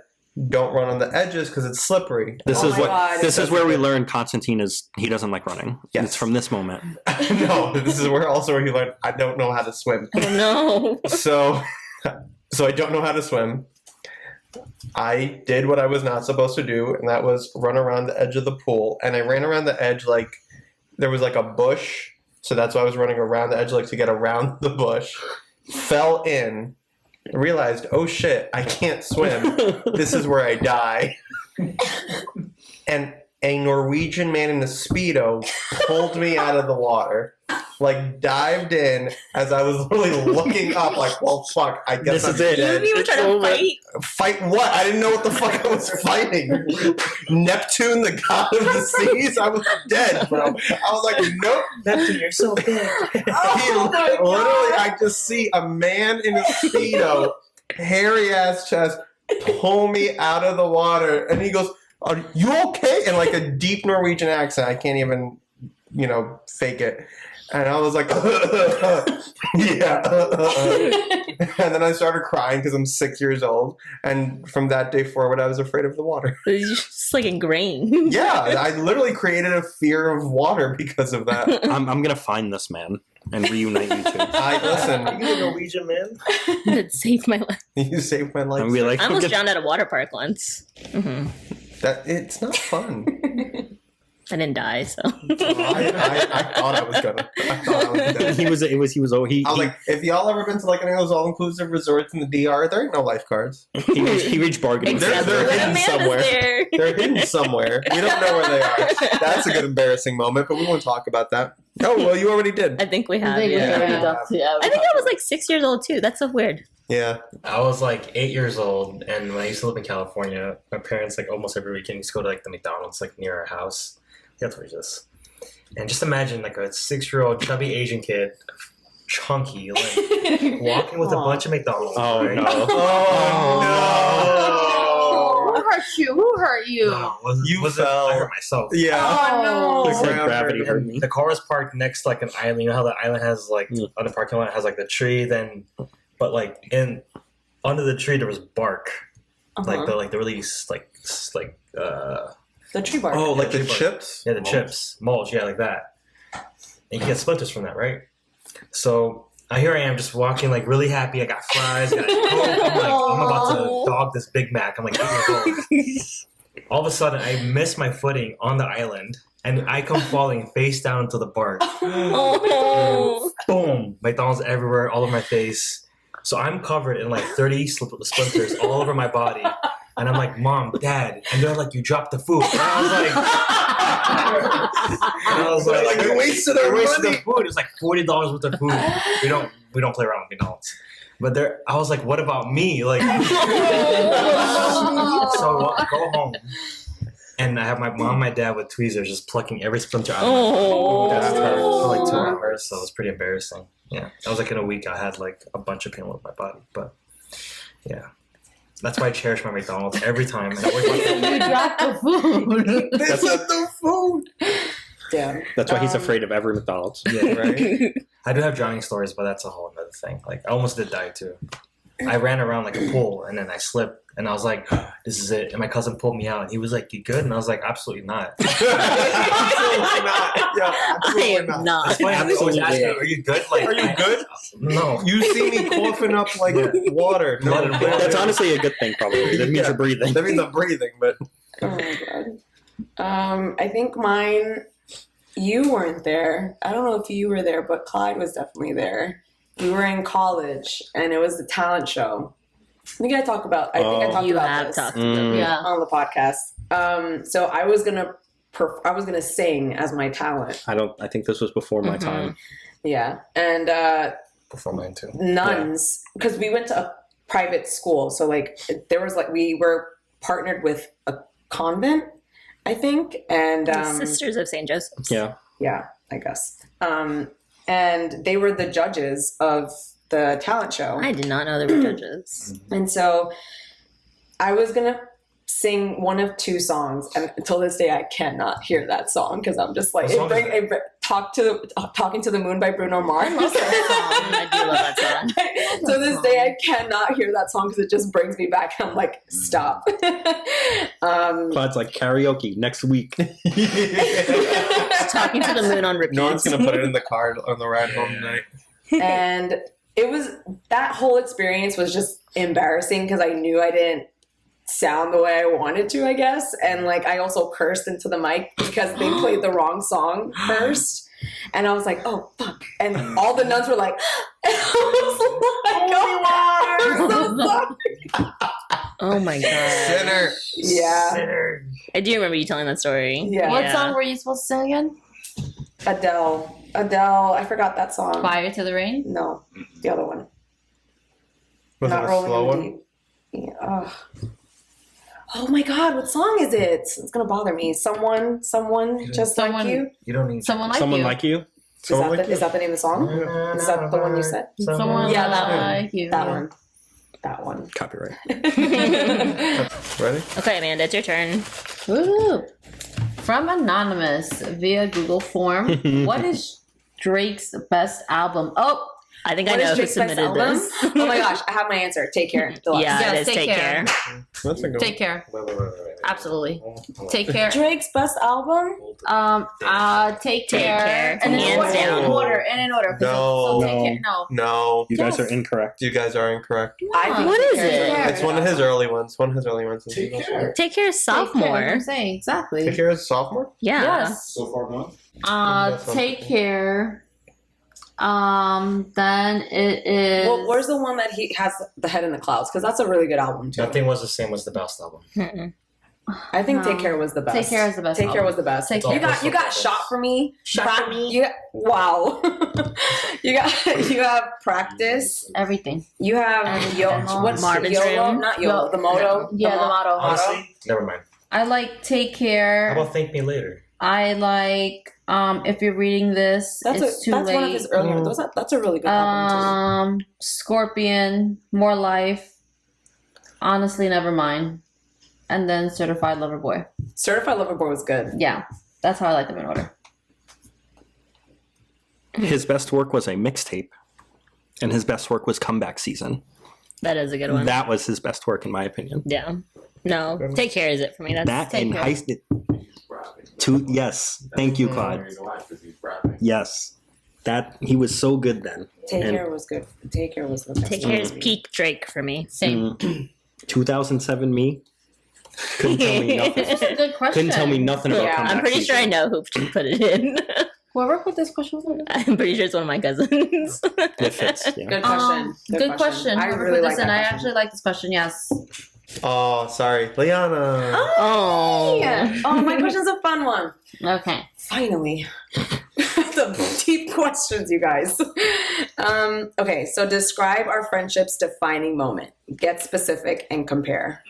"Don't run on the edges because it's slippery." This Oh is my what. God. This is where we learned Constantine he doesn't like running. Yes. It's from this moment. No, this is where he learned I don't know how to swim. Oh no. So I don't know how to swim. I did what I was not supposed to do, and that was run around the edge of the pool. And I ran around the edge like there was like a bush, so that's why I was running around the edge like to get around the bush. Fell in, realized, oh shit, I can't swim. This is where I die. And a Norwegian man in a Speedo pulled me out of the water. Like dived in as I was literally looking up, like, well, fuck, I guess This I'm is it. dead. You were trying to fight? Fight what? I didn't know what the fuck I was fighting. Neptune, the god of the seas? I was dead, bro. I was like, nope. Neptune, you're so big. Literally, I just see a man in a Speedo, hairy ass chest, pull me out of the water. And he goes, "Are you okay?" In like a deep Norwegian accent. I can't even, fake it. And I was like, yeah. And then I started crying because I'm 6 years old. And from that day forward, I was afraid of the water. It's just like ingrained. Yeah, I literally created a fear of water because of that. I'm gonna find this man and reunite you two. Listen, You a Norwegian man? That saved my life. you saved my life. And be like, I almost drowned at a water park once. Hmm. It's not fun. I didn't die, so. I thought I was gonna. I thought I was gonna. he was. I was like, if y'all ever been to like any of those all-inclusive resorts in the DR, there ain't no lifeguards. he reached bargaining. They're Except for when hidden Amanda's somewhere. there. They're hidden somewhere. We don't know where they are. That's a good embarrassing moment, but we won't talk about that. Oh, well, you already did. I think we have. I think we Yeah. already talked to you. I think I was like 6 years old too. That's so weird. Yeah. I was like 8 years old, and when I used to live in California, my parents like almost every weekend used to go to like the McDonald's like near our house. Yeah, that's this. And just imagine like a 6-year-old chubby Asian kid, chunky, like walking with a bunch of McDonald's. Oh, right? no. Oh, Who hurt you? Who hurt you? No, wasn't, You wasn't, fell. I hurt myself. no. Yeah. Oh, no. Looks like Ground gravity hurt hurt me. The car was parked next to like an island. You know how the island has like on the parking lot it has like the tree, then but like under the tree there was bark. Like the really The tree bark. Oh, like the tree bark. chips? Yeah, the chips, mulch, yeah, like that. And you get splinters from that, right? So here I am, just walking, like really happy. I got fries, got a Coke. I'm about to dog this Big Mac. I'm like 8 years old. All of a sudden, I miss my footing on the island, and I come falling face down into the bark. Oh. Boom! McDonald's everywhere, all over my face. So I'm covered in like 30 splinters all over my body. And I'm like, Mom, Dad. And they're like, you dropped the food. And I was like, you wasted our the money. food. It was like $40 worth of food. We don't play around with McDonald's. But I was like, what about me? Like, so I go home. And I have my mom and my dad with tweezers just plucking every splinter out of my body. For like 2 hours. So it was pretty embarrassing. Yeah. I was like in a week I had like a bunch of pain all over my body. But yeah. That's why I cherish my McDonald's every time. And I always want You dropped the food. They said the food. Damn. That's why he's afraid of every McDonald's. Yeah, right. I do have drowning stories, but that's a whole other thing. Like I almost did die too. I ran around like a pool and then I slipped And I was like, this is it. And my cousin pulled me out, and he was like, "You good?" And I was like, "Absolutely not." Absolutely not. Yeah, I absolutely am not. not. It's funny how they always ask me, Absolutely. "Are you good?" Like, Are you good? No. You see me coughing up like water. No, Blood and water. That's honestly a good thing, probably. That means Yeah. you're breathing. That means I'm breathing, but Oh my god. I think mine. You weren't there. I don't know if you were there, but Clyde was definitely there. We were in college, and it was the talent show. I think I talked about You have this talked Yeah. on the podcast. So I was gonna sing as my talent. I think this was before my time. Yeah, and Before mine too. nuns, because we went to a private school, so like there was like we were partnered with a convent, I think, and Sisters of St. Joseph's. Yeah. yeah, I guess. And they were the judges of the talent show. I did not know there were judges. And so I was going to sing one of two songs. And until this day, I cannot hear that song because I'm just like, What song is Talking to the Moon by Bruno Mars. I love that song. I do love that song. To this day, I cannot hear that song because it just brings me back. I'm like, stop. Clyde's like karaoke next week. Talking to the Moon on repeat. no one's gonna put it in the car on the ride home tonight. And it was, that whole experience was just embarrassing because I knew I didn't sound the way I wanted to, I guess. And like I also cursed into the mic because they played the wrong song first. And I was like, oh fuck. And all the nuns were like, and I was like, oh, I'm so sorry. Oh my god. Sinner. Yeah. I do remember you telling that story. Yeah. What song were you supposed to sing again? Adele, I forgot that song. Fire to the Rain? No, the other one. Was Not it a Rolling slow in one? Deep. Yeah. Oh my god, what song is it? It's gonna bother me. Someone just Someone- like you. You don't need Someone like Someone you. like you? Someone like Is that the name of the song? Is that the one you said? Someone Yeah, that one. like you. That one. That one. Copyright. Ready? Okay, Amanda, it's your turn. Woo! From Anonymous via Google form, what is Drake's best album? Oh, I think What I is know who Drake's best submitted album? this. Oh my gosh, I have my answer. Take Care. Deluxe. Yeah, Yes, it is. Take Take Care. care. That's a good Take Care. one. Absolutely. Take Care. Drake's best album? Take Take Care. Care, And hands in down. order. And in order. No. So Take Care. No. No, You guys Yes. are incorrect. you guys are incorrect. I think What Take is Care it? a very It's one of good his album. early ones. One of his early ones. Take care. Take care, Take Care, that's what sophomore. I'm saying. Exactly. Take Care is sophomore? Yeah. Yes. So far gone. Take Care. Then it is. Well, where's the one that he has the head in the clouds? Because that's a really good album too. Nothing was the same as the best album. Mm-mm. I think Take No. Care was the best. Take Care is the best. Take Care album. was the best. Take You Care. got shot for me. Shot for me. You got, wow. you have Practice. Everything. You have what's Marvin's YOLO? Room. Not YOLO. The Moto. Yeah, the motto. Honestly, never mind. I like Take Care. How about Thank Me Later? I like If You're Reading This, It's Too That's Late. one of his earlier. That's a really good album Scorpion, More Life, Honestly Nevermind, and then Certified Lover Boy. too. Certified Lover Boy was good. Yeah, that's how I like them in order. His best work was a mixtape, and his best work was Comeback Season. That is a good one. That was his best work, in my opinion. Yeah. No, Take Care is it for me. That's That Take and Care. Heist. Yes, thank you, Claude. Yes, that he was so good then. Take And- Care was good. Take Care was the best. Take Care is peak Drake for me. Same. 2007 me couldn't tell me nothing. That's a good question. Couldn't tell me nothing about Yeah. Comeback I'm pretty Season. sure I know who put it in. Whoever put this question was I'm pretty sure it's one of my cousins. It fits. Yeah. Good question. Good question. I Whoever really put like this in, that I question. actually like this question. Yes. Oh, sorry. Liana. Oh. Yeah. Oh, my question's a fun one. Okay. Finally. The deep questions, you guys. Okay, so describe our friendship's defining moment. Get specific and compare.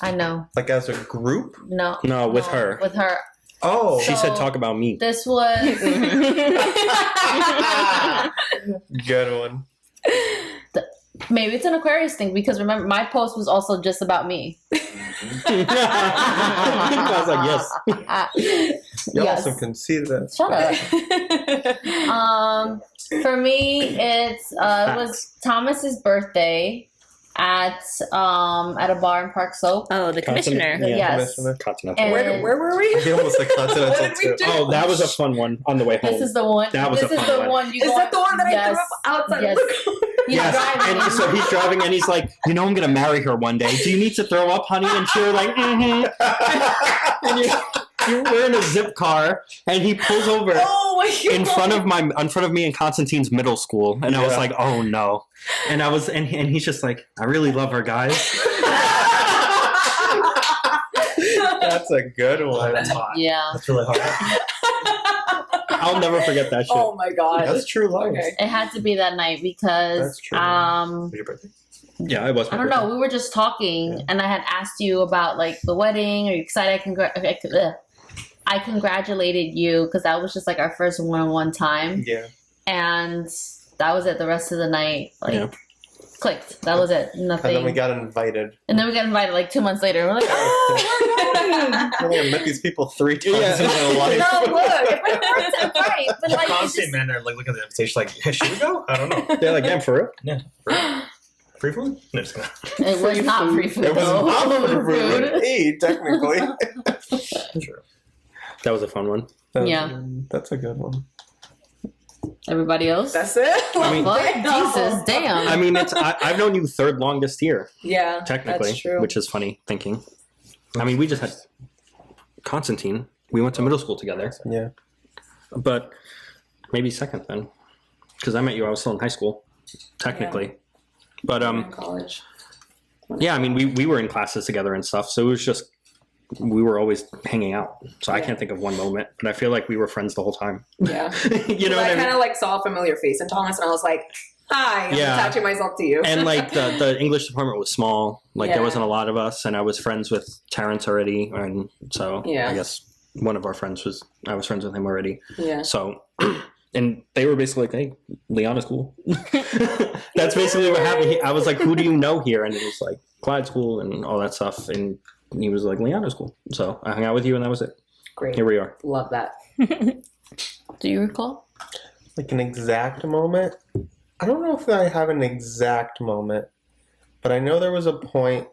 I know. Like as a group? No. No, with her. With her. Oh. She So- said talk about me. This was. Good one. Maybe it's an Aquarius thing because remember, my post was also just about me. I was like, yes. You Yes. also can see that. Shut up. For me, it was Thomas's birthday at a bar in Park Slope. Oh, the commissioner. Yeah. Yes. Continental. And Where were we? I almost like continental What did we too. do? Oh, that was a fun one on the way home. This is the one. That was this a is fun the one. one. You Is go that the one that I yes. threw up outside Yes. of the car? He's Yes, driving. and so he's driving, and he's like, "You know, I'm gonna marry her one day. Do you need to throw up, honey?" And you're like, "Mm-hmm." And we're in a zip car, and he pulls over Oh my god! in front of me in Constantine's middle school, and I was Yeah. like, "Oh no!" And and he's just like, "I really love her, guys." That's a good one. That's hot. Yeah. That's really hard. I'll never forget that shit. Oh my god! That's true love. Okay. It had to be that night because That's true. Was your birthday? Yeah, it was. I don't know. We were just talking, and I had asked you about like the wedding. Are you excited? I congratulated you because that was just like our first one-on-one time, Yeah. and that was it. The rest of the night, like, Yeah. clicked. That was it. Nothing. And then we got invited. invited like 2 months later. We're like, I think I met these people 3 times Yeah. in my life. no, look, it works right, but like, it's Constant just, man, they're like looking at the invitation, like, hey, should we go? I don't know. They're like, "Damn, for real?" Free food? No, just kidding. it was not free food. It was though. not for food. Hey, technically. Sure. That was a fun one. Yeah. That's a good one. Everybody else? That's it. I mean- Fuck, Jesus, damn. I mean, I've known you third longest here, Yeah, technically, that's true. which is funny thinking. I mean, we just had Constantine. We went to middle school together, Yeah. but maybe second then, because I met you. I was still in high school, technically. But in college. yeah, I mean, we were in classes together and stuff, so it was just we were always hanging out. So I can't think of one moment, but I feel like we were friends the whole time. Yeah, You know what I I mean? kind of like saw a familiar face in Thomas, and I was like, "Hi, I'm Yeah. attaching myself to you." And like the English department was small, like there Yeah. wasn't a lot of us, and I was friends with Terrence already, and so Yeah. I guess one of our friends I was friends with him already. yeah, So, and they were basically like, "Hey, Leonna's cool." That's basically what happened. I was like, "Who do you know here?" And it was like Clyde's cool and all that stuff, and he was like, "Leonna's cool." So I hung out with you, and that was it. great. Here we are. Love that. Do you recall? Like an exact moment? I don't know if I have an exact moment, but I know there was a point.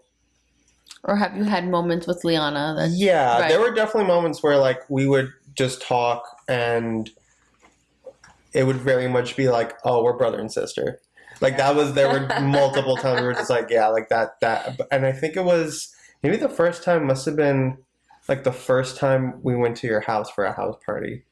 Or have you had moments with Liana that Yeah, Right. there were definitely moments where like we would just talk and it would very much be like, "Oh, we're brother and sister." Like there were multiple times we were just like, yeah, like that. And I think it was maybe the first time must have been like the first time we went to your house for a house party.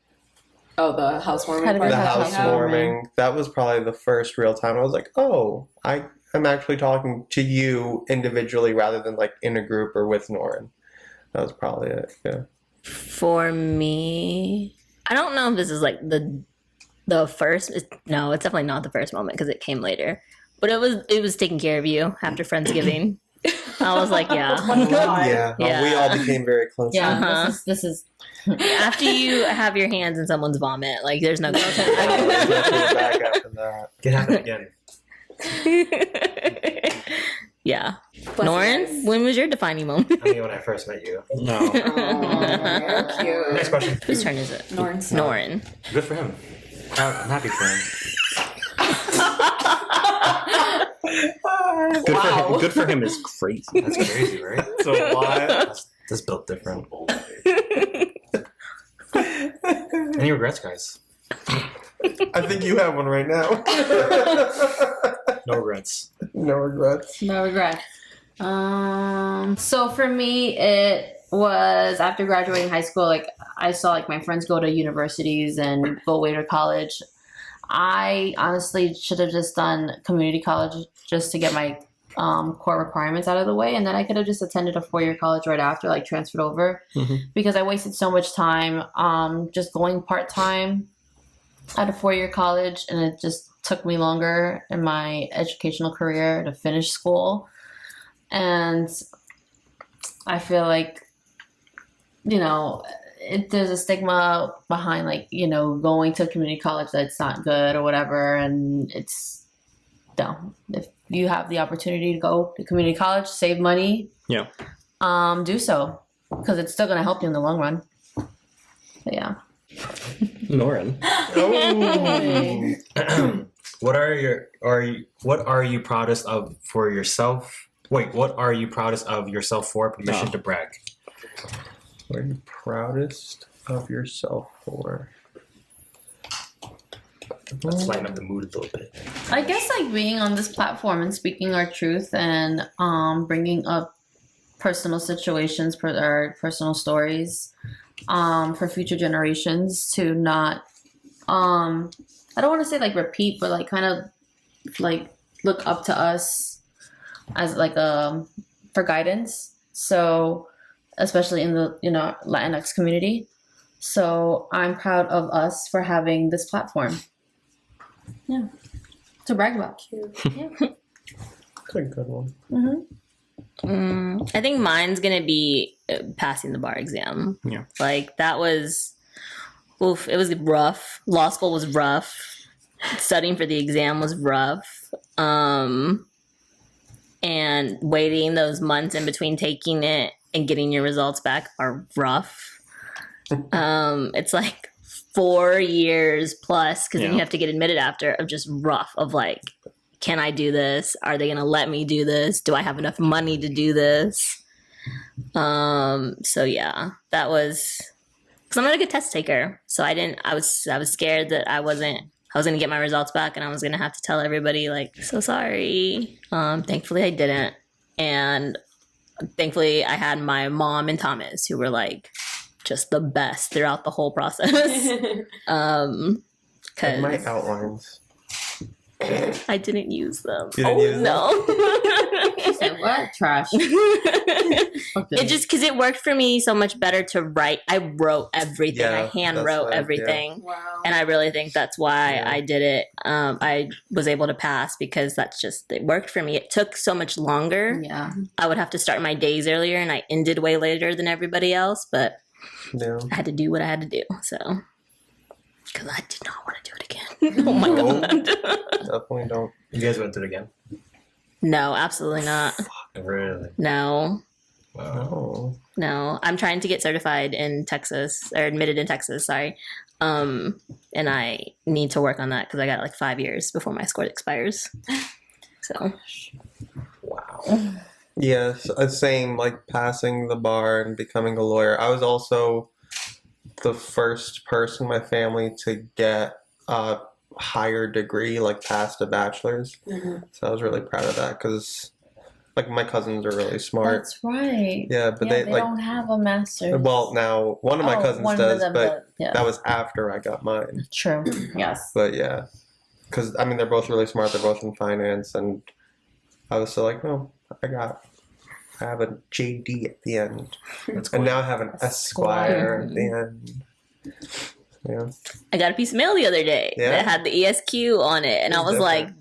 Oh, the housewarming. Had a good The Yeah. housewarming. That was probably the first real time I was like, oh, I'm actually talking to you individually rather than like in a group or with Norin. That was probably it. Yeah. For me, I don't know if this is like the first. No, it's definitely not the first moment because it came later. But it was taking care of you after Friendsgiving. I was like, yeah. Yeah. Yeah. We all became very close. Yeah, Uh-huh. this is After you have your hands in someone's vomit, like there's no going Back after that. Can happen again. Yeah. Bless Norin, you guys. when was your defining moment? I mean, when I first met you. No. Aw, cute. Next question. Whose turn is it? Norton's. Norin. Good for him. I'm happy for him. Good for him is crazy. That's crazy, right? So why? That's built different. Any regrets, guys? I think you have one right now. No regrets. No regrets. no regret. So for me, it was after graduating high school. Like I saw like my friends go to universities and go away to college. I honestly should have just done community college just to get my core requirements out of the way, and then I could have just attended a 4-year college right after, like transferred over, because I wasted so much time just going part time at a 4-year college, and it just took me longer in my educational career to finish school. And I feel like, you know, there's a stigma behind like, you know, going to community college that's not good or whatever, and it's no. If you have the opportunity to go to community college, save money, Yeah. do so, because it's still going to help you in the long run. But yeah. Norin. Oh. What are you proudest of for yourself? Wait, what are you proudest of yourself for? Permission to brag. What are you proudest of yourself for? Let's lighten up the mood a little bit. I guess like being on this platform and speaking our truth and bringing up personal situations, our personal stories, for future generations to not, I don't want to say like repeat, but like kind of like look up to us as like for guidance. So especially in the Latinx community. So I'm proud of us for having this platform. Yeah, to brag about. Yeah. That's a good one. I think mine's gonna be passing the bar exam. Yeah. Like that was, oof, it was rough. Law school was rough. Studying for the exam was rough. And waiting those months in between taking it and getting your results back are rough. It's like 4 years plus, because then you have to get admitted after, of just rough, of like, can I do this? Are they gonna let me do this? Do I have enough money to do this? So yeah, that was, because I'm not a good test taker, so I was scared that I was gonna get my results back and I was gonna have to tell everybody like, so sorry. Thankfully I didn't, and thankfully I had my mom and Thomas, who were like just the best throughout the whole process. Like my Cause outlines. I didn't use them. You didn't use them? She said, what? Trash. It just, because it worked for me so much better to write. I wrote everything. Yeah, I hand that's wrote why, everything. Wow. And I really think that's why Yeah. I did it. I was able to pass because that's just, it worked for me. It took so much longer. Yeah. I would have to start my days earlier and I ended way later than everybody else, but Yeah. I had to do what I had to do. So, because I did not want to do it again. Oh my No. God. Definitely don't. You guys went through it again? No, absolutely not. Really? No. Wow. Oh. No, I'm trying to get certified in Texas, or admitted in Texas, sorry. And I need to work on that because I got like 5 years before my score expires. So, Wow. Yes, same, like passing the bar and becoming a lawyer. I was also the first person in my family to get a higher degree, like past a bachelor's. So I was really proud of that because, like, my cousins are really smart. That's right. Yeah, but they they like. don't have a master's. Well, now one of my cousins one of does, them but does, yeah. that was after I got mine. True. Yes. But yeah, because I mean they're both really smart. They're both in finance, and I was still like, no, I have a JD at the end, That's cool. and now I have an Esquire at the end. Yeah, I got a piece of mail the other day Yeah? that had the ESQ on it, and I was Different. like,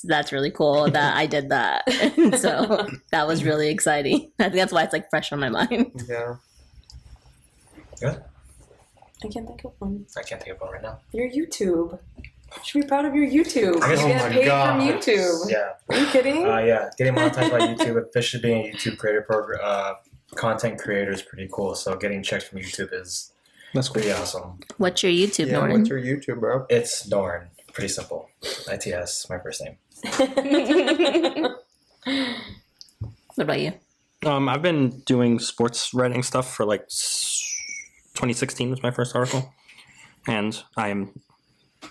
"That's really cool that I did that." And so that was really exciting. I think that's why it's like fresh on my mind. yeah. I can't think of one. I can't think of one right now. Your YouTube. You should be proud of your YouTube. I guess- You get paid from YouTube. Yeah. Are you kidding? Yeah. Getting monetized by YouTube, officially being a YouTube creator content creator is pretty cool. So getting checks from YouTube is That's cool. pretty awesome. What's your YouTube, Yeah, Norman? what's your YouTube, bro? It's Norn. Pretty simple. ITS, my first name. What about you? I've been doing sports writing stuff for like 2016 was my first article, and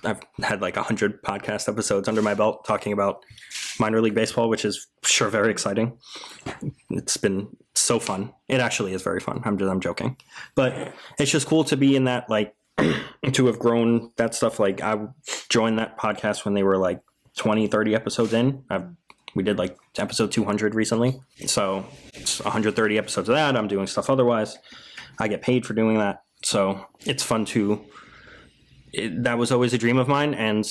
I've had like 100 podcast episodes under my belt talking about minor league baseball, which is sure very exciting. It's been so fun. It actually is very fun. I'm joking, but it's just cool to be in that, like, to have grown that stuff. Like, I joined that podcast when they were like 20, 30 episodes in. We did like episode 200 recently, so it's 130 episodes of that. I'm doing stuff otherwise. I get paid for doing that, so it's fun that was always a dream of mine, and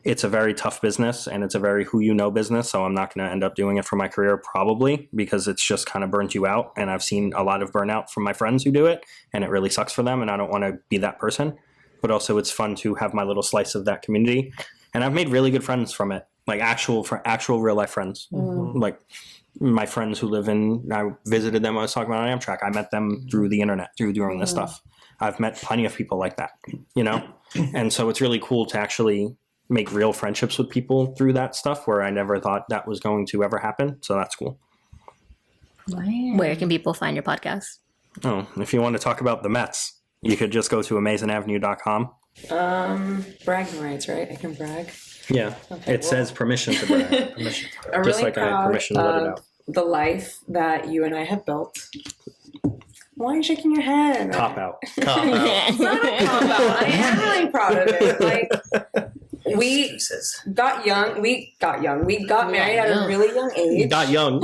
it's a very tough business, and it's a very who you know business, so I'm not going to end up doing it for my career probably, because it's just kind of burnt you out, and I've seen a lot of burnout from my friends who do it, and it really sucks for them, and I don't want to be that person. But also it's fun to have my little slice of that community, and I've made really good friends from it, like actual real life friends. Like my friends who live I visited them. I was talking about on Amtrak. I met them through the internet, through doing this stuff. I've met plenty of people like that, you know? And so it's really cool to actually make real friendships with people through that stuff where I never thought that was going to ever happen. So that's cool. Where can people find your podcast? Oh, if you want to talk about the Mets, you could just go to amazingavenue.com. Bragging rights, right? I can brag. Yeah, Okay, it says permission to brag. I'm Just really like I had proud permission to let it of out. the life that you and I have built. Why are you shaking your head? Cop out. It's not a cop out. I am really proud of it. Like, we got young. We got married at a really young age. Got young.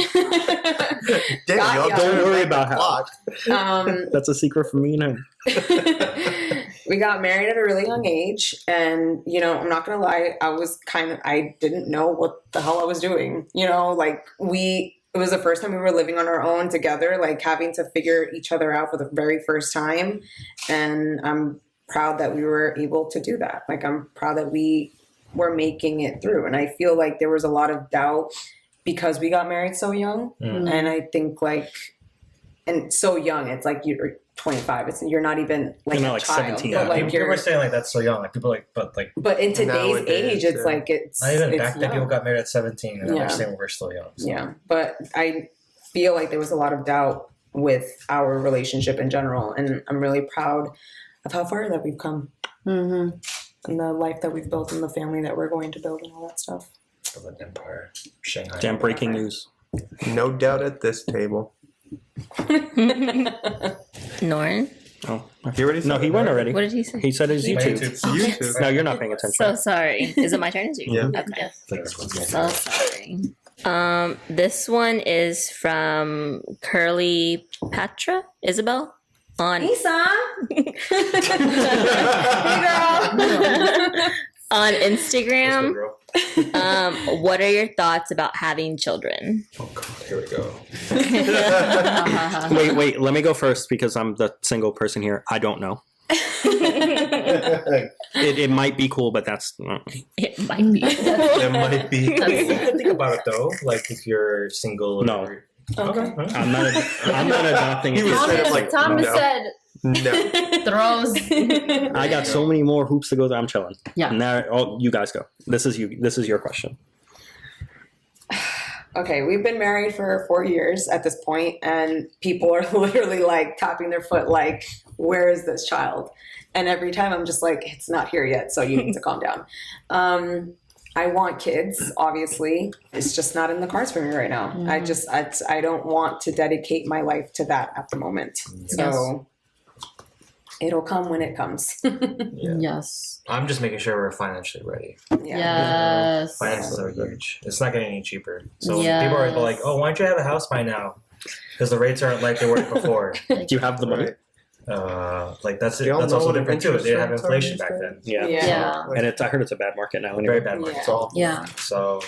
Damn, Got y'all ya. Don't worry about how. clock. That's a secret from me and him. We got married at a really young age, and I'm not gonna lie, I didn't know what the hell I was doing. It was the first time we were living on our own together, like having to figure each other out for the very first time. And I'm proud that we were able to do that. Like, I'm proud that we were making it through. And I feel like there was a lot of doubt because we got married so young. And I think and so young, it's like you're 25. You're not even like You're not a like child. 17. But like People were saying like that's so young. Like people but in today's Nowadays, age, it's yeah. like it's not even it's back then. young. People got married at 17, and Yeah. they're saying we're still young. So. Yeah, but I feel like there was a lot of doubt with our relationship in general, and I'm really proud of how far that we've come and the life that we've built and the family that we're going to build and all that stuff. Of an empire, Shanghai. Damn breaking news. No doubt at this table. Norn, Oh, He already said no, he it, went right? already. what did he say? He said his My YouTube. YouTube. YouTube. No, you're not paying attention. So sorry. Is it my turn? Is it Yeah. Okay. Thanks. So sorry. This one is from Curly Patra Isabel on Lisa, hey on Good Instagram. girl. What are your thoughts about having children? Oh god, here we go. Wait, let me go first because I'm the single person here. I don't know. It might be cool, but that's It might be. It might be. You can think about it though. Like if you're single. No. Or, okay. I'm not adopting He it. was Thomas, straight up like, Thomas no. said No. throws. I got so many more hoops to go through. I'm chilling. Yeah. Now, you guys go. This is your question. Okay, we've been married for 4 years at this point, and people are literally like tapping their foot, like, where is this child? And every time I'm just like, it's not here yet, so you need to calm down. I want kids, obviously. It's just not in the cards for me right now. I don't want to dedicate my life to that at the moment. So it'll come when it comes. Yeah. Yes. I'm just making sure we're financially ready. Yes. Finances are huge. It's not getting any cheaper. So Yes. people are like, "Oh, why don't you have a house by now?" Because the rates aren't like they were before. Do you have the money? Right. Like that's it. Do y'all That's know also what different too. interest They didn't have rates are inflation these back days? then. Yeah. Yeah. And I heard it's a bad market now. Very Anyway. bad market. Yeah. It's all. Yeah. So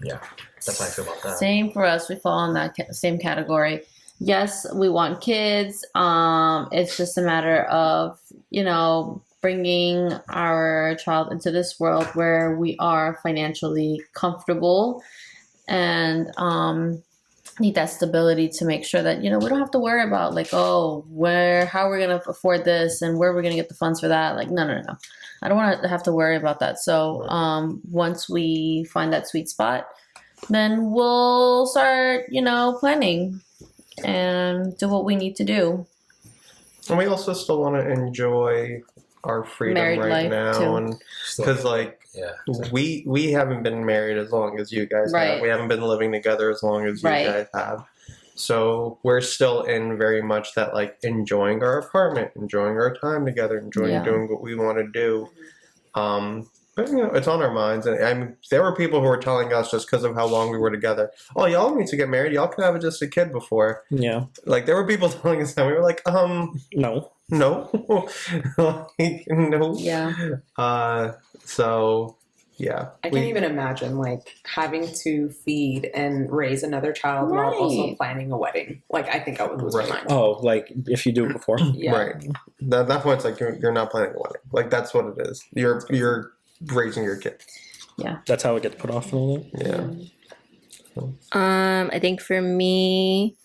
yeah, that's how I feel about that. Same for us. We fall in that same category. Yes, we want kids. It's just a matter of, bringing our child into this world where we are financially comfortable and need that stability to make sure that, we don't have to worry about like, how we're going to afford this and where we're going to get the funds for that. Like, no. I don't want to have to worry about that. So once we find that sweet spot, then we'll start, planning and do what we need to do. And we also still want to enjoy our freedom Married right life, now, too. and because Yeah. we haven't been married as long as you guys Right. have. We haven't been living together as long as you Right. guys have. So we're still in very much that like enjoying our apartment, enjoying our time together, enjoying Yeah. doing what we want to do. But it's on our minds, and there were people who were telling us just because of how long we were together. Oh, y'all need to get married. Y'all can have just a kid before. Yeah. Like there were people telling us that. We were like, No. no, like, no. Yeah. So yeah, I can't even imagine like having to feed and raise another child while also Right. planning a wedding. Like I think I would lose Right. my mind. Oh, like if you do it before. Yeah. Right. At that point, it's like you're not planning a wedding. Like that's what it is. You're raising your kid. That's how it gets put off and all that. Yeah. I think for me,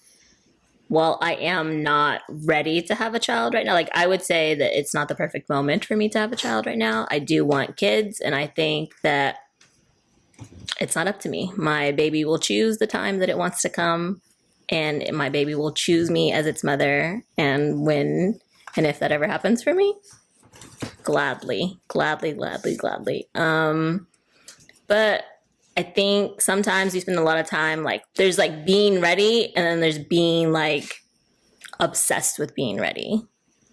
while I am not ready to have a child right now, like I would say that it's not the perfect moment for me to have a child right now. I do want kids, and I think that it's not up to me. My baby will choose the time that it wants to come, and my baby will choose me as its mother. And when and if that ever happens for me, gladly. But I think sometimes we spend a lot of time like there's like being ready, and then there's being like obsessed with being ready.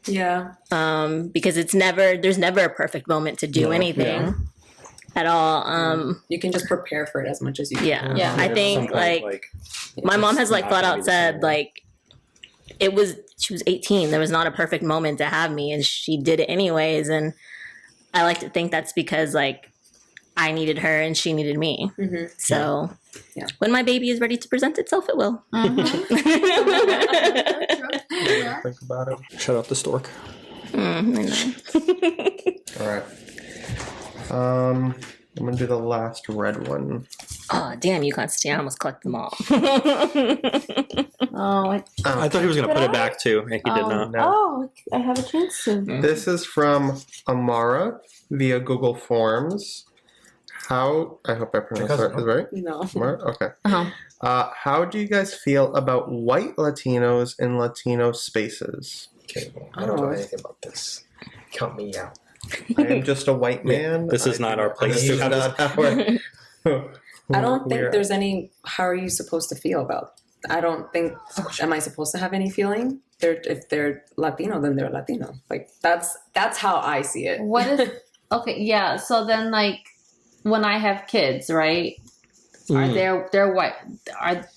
Yeah. Because there's never a perfect moment to do anything at all. You can just prepare for it as much as you can. Yeah. Yeah. I think like my mom has like flat out said like she was 18. There was not a perfect moment to have me, and she did it anyways. And I like to think that's because like I needed her and she needed me. Mhm. So when my baby is ready to present itself, it will. Think about it. Shut up the stork. I know. All right. I'm gonna do the last red one. Oh, damn you, Constantine. I almost collected them all. Oh, I thought he was gonna put it back too, and he did not. oh, I have a chance to. This is from Amara via Google Forms. How I hope I pronounced that right. No. Amara? Okay. Uh-huh. How do you guys feel about white Latinos in Latino spaces? Okay, well, I don't know anything about this. Count me out. I am just a white man. This is not our place to have this. I don't think We're- there's any. How are you supposed to feel about? I don't think. Am I supposed to have any feeling? If they're Latino, then they're Latino. Like that's how I see it. What is okay? Yeah. So then, like, when I have kids, right? Are they're white?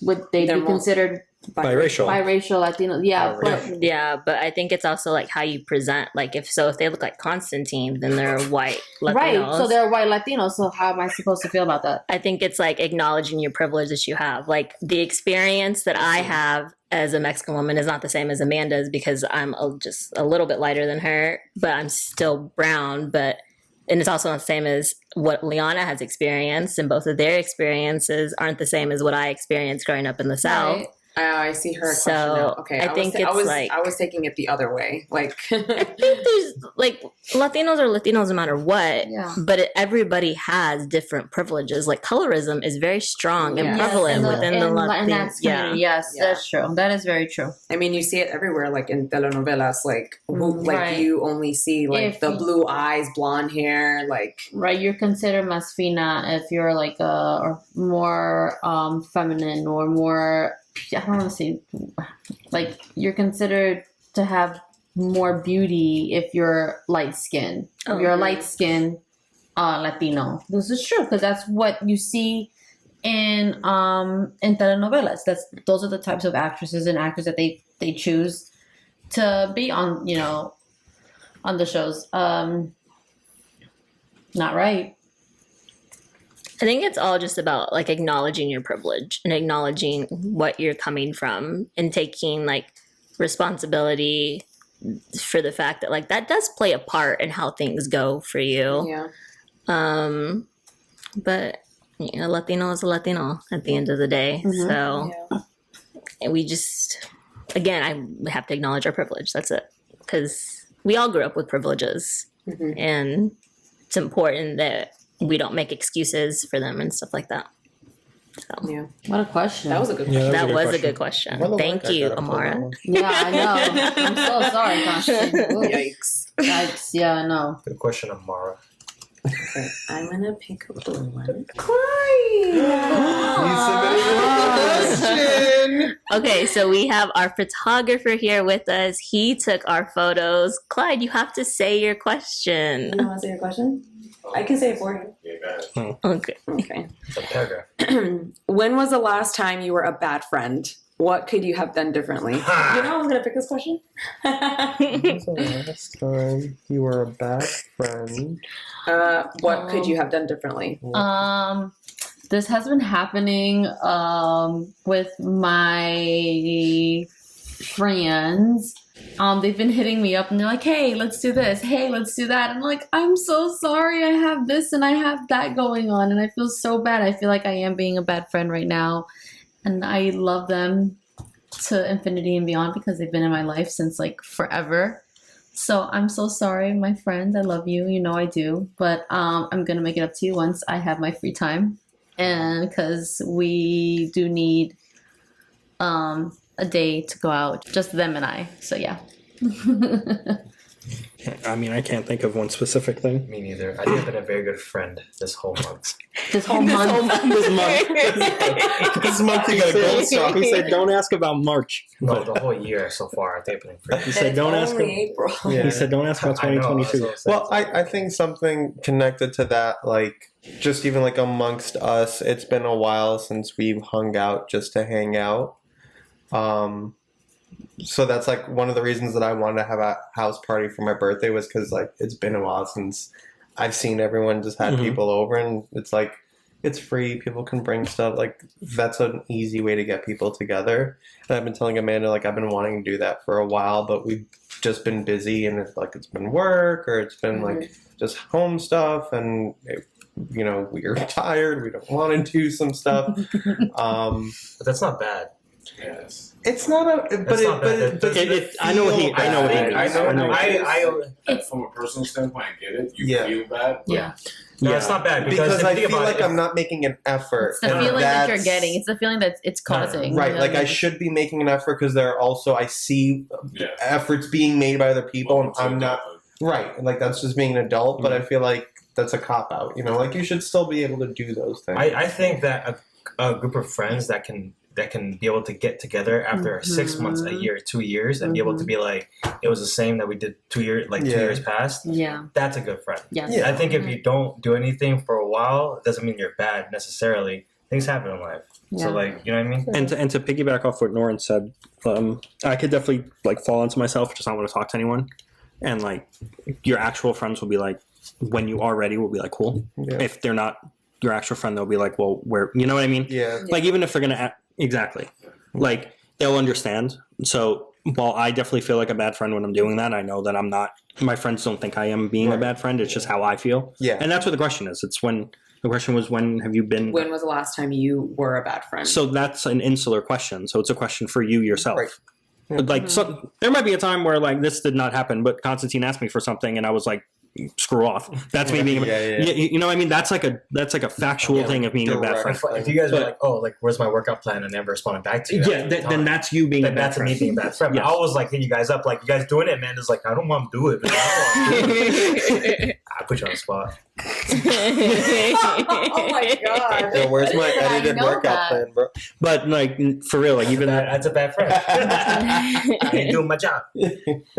Would they They're be more- considered Biracial. biracial Latino? Yeah, but Yeah, but I think it's also like how you present. Like if they look like Constantine, then they're white Latinos. right. So they're white Latinos. So how am I supposed to feel about that? I think it's like acknowledging your privilege that you have. Like the experience that I have as a Mexican woman is not the same as Amanda's because I'm just a little bit lighter than her, but I'm still brown. And it's also not the same as what Liana has experienced, and both of their experiences aren't the same as what I experienced growing up in the South. Right. I see her So, question now. Okay, I think it's like- I was taking it the other way. Like I think there's like Latinos are Latinos no matter what, Yeah. but everybody has different privileges. Like colorism is very strong and Yes. prevalent Yes, within the in Latino. that community. Yes, Yeah. that's true. That is very true. I mean, you see it everywhere, like in telenovelas. Like Right. you only see like If the you- blue eyes, blonde hair. Like Right, you're considered más fina if you're like or more feminine or more. I don't want to say like you're considered to have more beauty if you're light skinned. If you're a light skinned Latino, this is true because that's what you see in telenovelas. Those are the types of actresses and actors that they choose to be on on the shows. Not right. I think it's all just about like acknowledging your privilege and acknowledging what you're coming from and taking like responsibility for the fact that like that does play a part in how things go for you. yeah, But Latino is a Latino at the end of the day. So and we just again I have to acknowledge our privilege. That's it. Because we all grew up with privileges and it's important that we don't make excuses for them and stuff like that. So yeah. What a question. That was a good Yeah, question. that was a question. good question. Well, Thank I you, gotta pull that Amara. one. Yeah, I know. I'm so sorry, Constantine. Ooh. Yikes. Yikes. Yeah, I know. Good question, Amara. Okay, I'm gonna pick a blue one. Question. Okay, so we have our photographer here with us. He took our photos. Clyde, you have to say your question. You want to say your question? I can say it for you. Yeah, go ahead. Okay. Okay. It's a paragraph. When was the last time you were a bad friend? What could you have done differently? You know, I was gonna pick this question. When was the last time you were a bad friend? What could you have done differently? This has been happening with my friends. They've been hitting me up and they're like, hey, let's do this. Hey, let's do that. I'm like, I'm so sorry. I have this and I have that going on. And I feel so bad. I feel like I am being a bad friend right now. And I love them. to infinity and beyond because they've been in my life since like forever. So I'm so sorry, my friends. I love you. You know I do. But I'm gonna make it up to you once I have my free time, and because we do need a day to go out, just them and I. So yeah. I mean, I can't think of one specific thing. Me neither. I think I've been a very good friend this whole month. This whole month. This month he got a gold star. He said, "Don't ask about March." No, the whole year so far. I think I've been pretty He said, "Don't ask." April. Yeah. He said, "Don't ask about I know, 2022." I was so Well, I think something connected to that, like just even like amongst us, it's been a while since we've hung out just to hang out. So that's like one of the reasons that I wanted to have a house party for my birthday was because like it's been a while since I've seen everyone just had Mhm. people over, and it's like it's free. People can bring stuff. Like that's an easy way to get people together. And I've been telling Amanda like I've been wanting to do that for a while, but we've just been busy, and it's been work or it's been like just home stuff, and we're tired. We don't want to do some stuff. But that's not bad. Yes. It's not a, but That's it, not but bad. it, does It- it I know what he- feel I know what he bad? means. I I know know. what I from a personal standpoint, I get it. You Yeah. feel bad. But Yeah. No, Yeah. it's not bad because if I you think feel about like it, I'm not making an effort. It's the and feeling that you're that's- getting. It's the feeling that it's causing. Right, you know like what I mean? should be making an effort because there are also I see Yeah. efforts being made by other people, and Welcome to I'm not adulthood. right. And like that's just being an adult, but I feel like that's a cop out. Like you should still be able to do those things. I think that a group of friends that can be able to get together after 6 months, a year, 2 years, and be able to be like, it was the same that we did 2 years, like 2 Yeah. years past. Yeah. That's a good friend. Yes. Yeah. I think if you don't do anything for a while, it doesn't mean you're bad necessarily. Things happen in life. Yeah. So like, you know what I mean? And to piggyback off what Norin said, I could definitely like fall into myself, just not want to talk to anyone, and like your actual friends will be like, when you are ready, will be like, cool. Yeah. If they're not your actual friend, they'll be like, well, where, you know what I mean? Yeah. Like even if they're gonna exactly, like they'll understand. So while I definitely feel like a bad friend when I'm doing that, I know that I'm not. My friends don't think I am being a Right. bad friend. It's just how I feel. Yeah. And that's what the question is. It's when the question was, when have you been? When was the last time you were a bad friend? So that's an insular question. So it's a question for you yourself. Right. But, like, so there might be a time where like this did not happen, but Constantine asked me for something, and I was like, "Screw off." That's me being. Yeah. You know what I mean? That's like a factual Yeah, thing of being a bad direct. friend. If you guys were But- like, oh, like, where's my workout plan, and never responded back to you, Yeah, after the then time, that's you being a then bad that's friend. me being a bad friend. But Yes. I was like hitting you guys up, like, you guys doing it? Amanda's like, I don't want to do it. But I don't want to do it. I put you on the spot. Oh my god. Yo, where's my edited know workout that. plan, bro? But like for real, like even That's a bad friend. I ain't doing my job.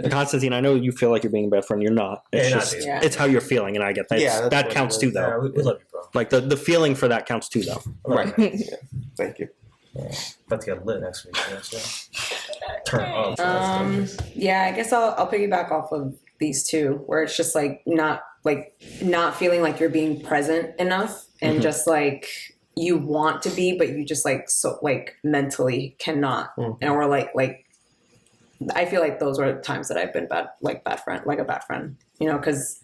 Constantine, I know you feel like you're being a bad friend. You're not. It's Yeah, just not, Yeah. it's how you're feeling, and I get that. Yeah, that's that what counts it too, is. Yeah, though. we love you, bro. Like the feeling for that counts too, though. Right. Yeah. Thank you. About to get lit next week. So. Turn up. Yeah, I guess I'll piggyback off of these two, where it's just like not feeling like you're being present enough, and Mhm. just like you want to be, but you just like so like mentally cannot, Mhm. and we're like I feel like those are the times that I've been a bad friend, because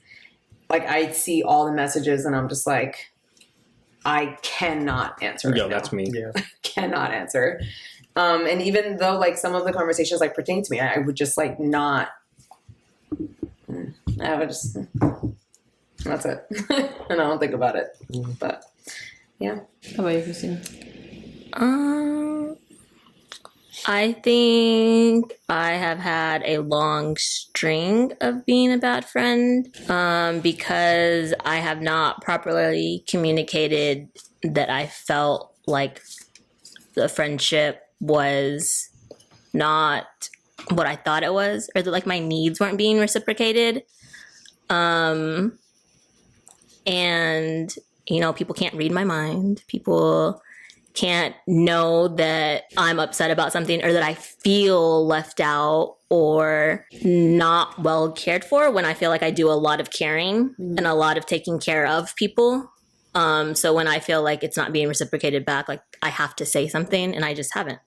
like I see all the messages and I'm just like, I cannot answer. Yo, right now. that's me. Yeah. Cannot answer. And even though like some of the conversations like pertain to me, I would just like not. I would just. That's it, and I don't think about it. But How about you, Christina? I think I have had a long string of being a bad friend because I have not properly communicated that I felt like the friendship was not what I thought it was, or that like my needs weren't being reciprocated. And people can't read my mind. People can't know that I'm upset about something, or that I feel left out or not well cared for, when I feel like I do a lot of caring and a lot of taking care of people. So when I feel like it's not being reciprocated back, like I have to say something, and I just haven't.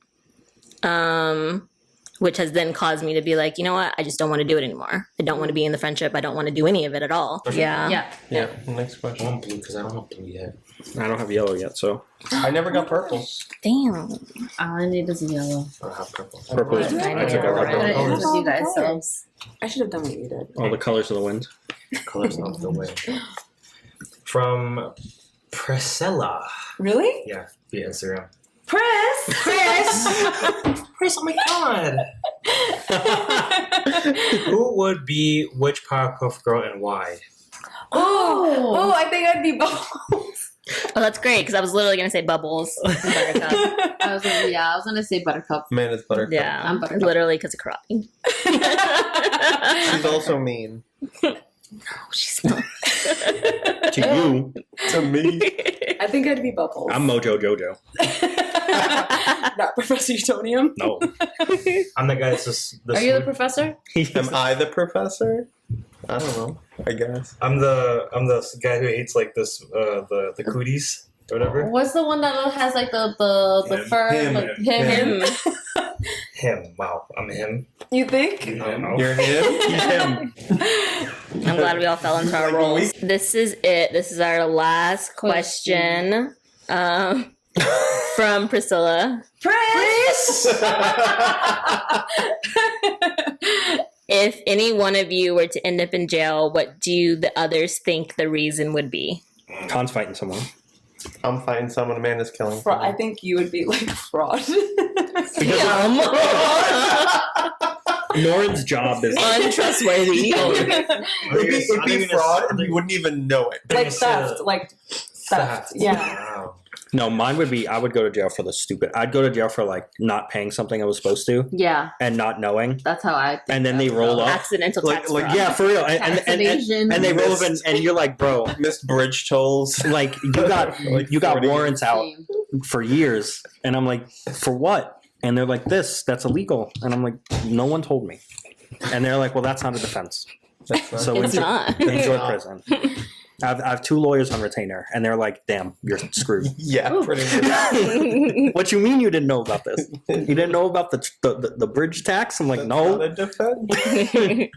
Which has then caused me to be like, you know what? I just don't want to do it anymore. I don't want to be in the friendship. I don't want to do any of it at all. Yeah. Yeah. Yeah. Next question. I want blue because I don't have blue yet. I don't have yellow yet, so I never got purple. Damn. All I need is yellow. I don't have purple. purple. I I took know, out right? purple. It is with you guys, so. I should have done what you did. All the colors of the wind. Colors of the wind. From Priscilla. Really? Yeah, via Instagram. Chris! Chris, oh my god! Who would be which Powerpuff Girl and why? Oh, I think I'd be Bubbles. Oh, that's great because I was literally gonna say Bubbles. Buttercup. I was gonna say Buttercup. Man, it's Buttercup. Yeah, I'm Buttercup. literally because of crying. She's also mean. She's not. To you, To me. I think I'd be Bubbles. I'm Mojo Jojo. Not Professor Utonium. No. I'm the guy that's just. Are you the professor? Am I the professor? I don't know. I guess. I'm the guy who hates like this the cooties or whatever. What's the one that has like the Him. fur? Him. Like, Him. Him. Wow, I'm him. You think? I don't know. You're him? He's him. I'm glad we all fell into our roles. This is it. This is our last question. From Priscilla. If any one of you were to end up in jail, what do the others think the reason would be? Khan's fighting someone. I'm fighting someone. Amanda's killing I someone. think you would be like fraud. Norin's job is Untrustworthy. It'd be fraud and you wouldn't even know it. like theft. Like theft. Yeah. Wow. no. Mine would be I would go to jail for the stupid. I'd go to jail for like not paying something I was supposed to Yeah, and not knowing, that's how I think. and then they roll up. Accidental Like, tax like fraud. yeah, for real. Tax evasion. And they roll up and you're like, bro, Missed bridge tolls. like you got Like you got 40. warrants out Same. for years, and I'm like, for what? And they're like, that's illegal, and I'm like, no one told me, and they're like, well, that's not a defense. So It's not. enjoy prison. I have 2 lawyers on retainer, and they're like, damn, you're screwed. Yeah, pretty much. What you mean you didn't know about this? You didn't know about the bridge tax? I'm like, That's no. not a defense.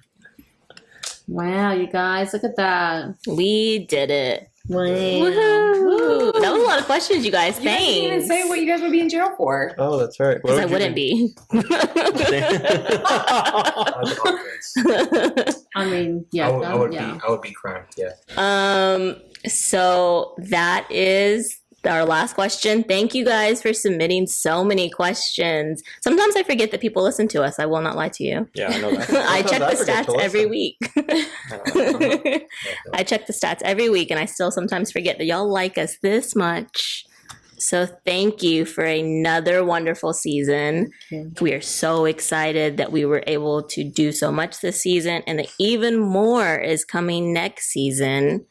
Wow, you guys, look at that. We did it. Wow. Woohoo. That was a lot of questions, you guys. You didn't even Thanks. say what you guys would be in jail for. Oh, that's right. Because I wouldn't be. I mean, yeah, I would yeah. be. I would be crime. Yeah. So that is our last question. Thank you guys for submitting so many questions. Sometimes I forget that people listen to us. I will not lie to you. Yeah, I know that. I Sometimes check I the forget to stats every listen. week. Uh-huh. I check the stats every week and I still sometimes forget that y'all like us this much. So thank you for another wonderful season. We are so excited that we were able to do so much this season and that even more is coming next season.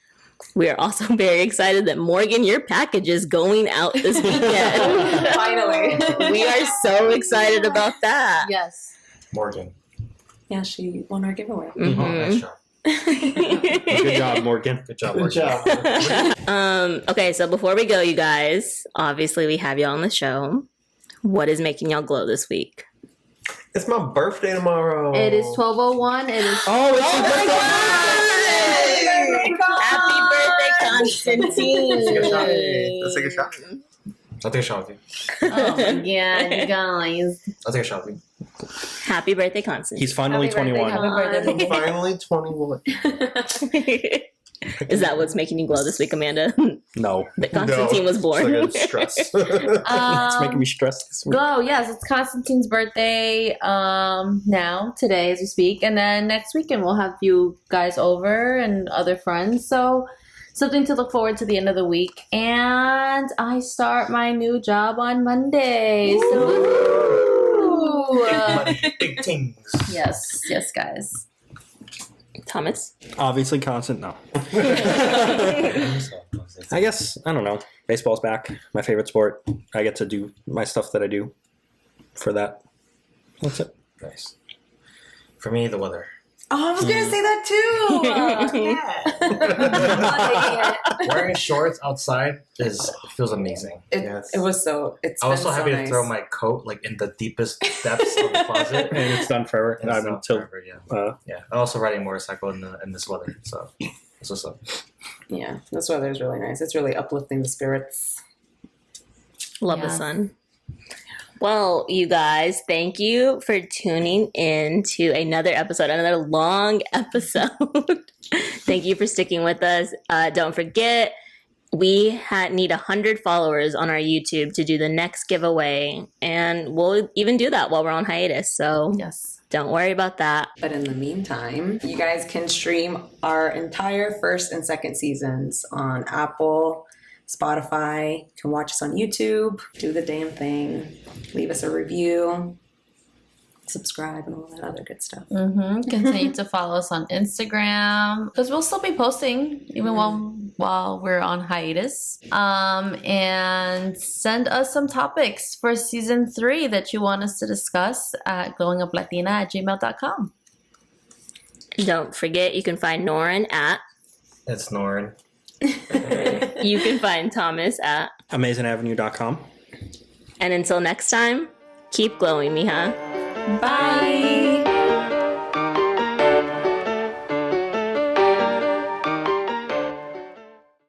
We are also very excited that Morgan, your package is going out this weekend. Finally. We are so excited about that. Yes. Morgan. Yeah, she won our giveaway. Oh, Mhm. nice job. Good job, Morgan. Good job. Good Morgan. job. Okay, so before we go, you guys, obviously we have y'all on the show. What is making y'all glow this week? It's my birthday tomorrow. It is 12:01. It is. Oh, it's your Happy birthday, Constantine! Let's take a shot. I'll take a shot with you. Oh my god, you guys. I'll take a shot with you. Happy birthday, Constantine. He's finally Happy birthday, 21. happy birthday. Finally 21. Is that what's making you glow this week, Amanda? No. That Constantine was born. It's like a stress. It's making me stressed this week. Oh yes, it's Constantine's birthday now, today as we speak. And then next weekend we'll have you guys over and other friends. So something to look forward to the end of the week. And I start my new job on Monday. Big things. Yes, guys. Thomas? Obviously, constant. No. I guess I don't know. Baseball's back. My favorite sport. I get to do my stuff that I do for that. That's it. Nice. For me, the weather. Oh, I was gonna say that too. Wearing shorts outside feels amazing. Yes. It was so. It's I was been so happy nice. to throw my coat like in the deepest depths of the closet. And it's done forever. And it's I'm not until forever, yeah. Yeah. I'm also riding a motorcycle in this weather, so That's what's up. Yeah, this weather is really nice. It's really uplifting the spirits. Love the Yes. sun. Well, you guys, thank you for tuning in to another episode, another long episode. Thank you for sticking with us. Don't forget, we need 100 followers on our YouTube to do the next giveaway, and we'll even do that while we're on hiatus. So Yes. don't worry about that. But in the meantime, you guys can stream our entire first and second seasons on Apple, Spotify. You can watch us on YouTube. Do the damn thing. Leave us a review. Subscribe and all that other good stuff. Continue to follow us on Instagram because we'll still be posting even while we're on hiatus. And send us some topics for season 3 that you want us to discuss at glowinguplatina@gmail.com. Don't forget, you can find Norin at, That's Norin. you can find Thomas at, AmazingAvenue.com. and until next time, keep glowing, mija. Bye.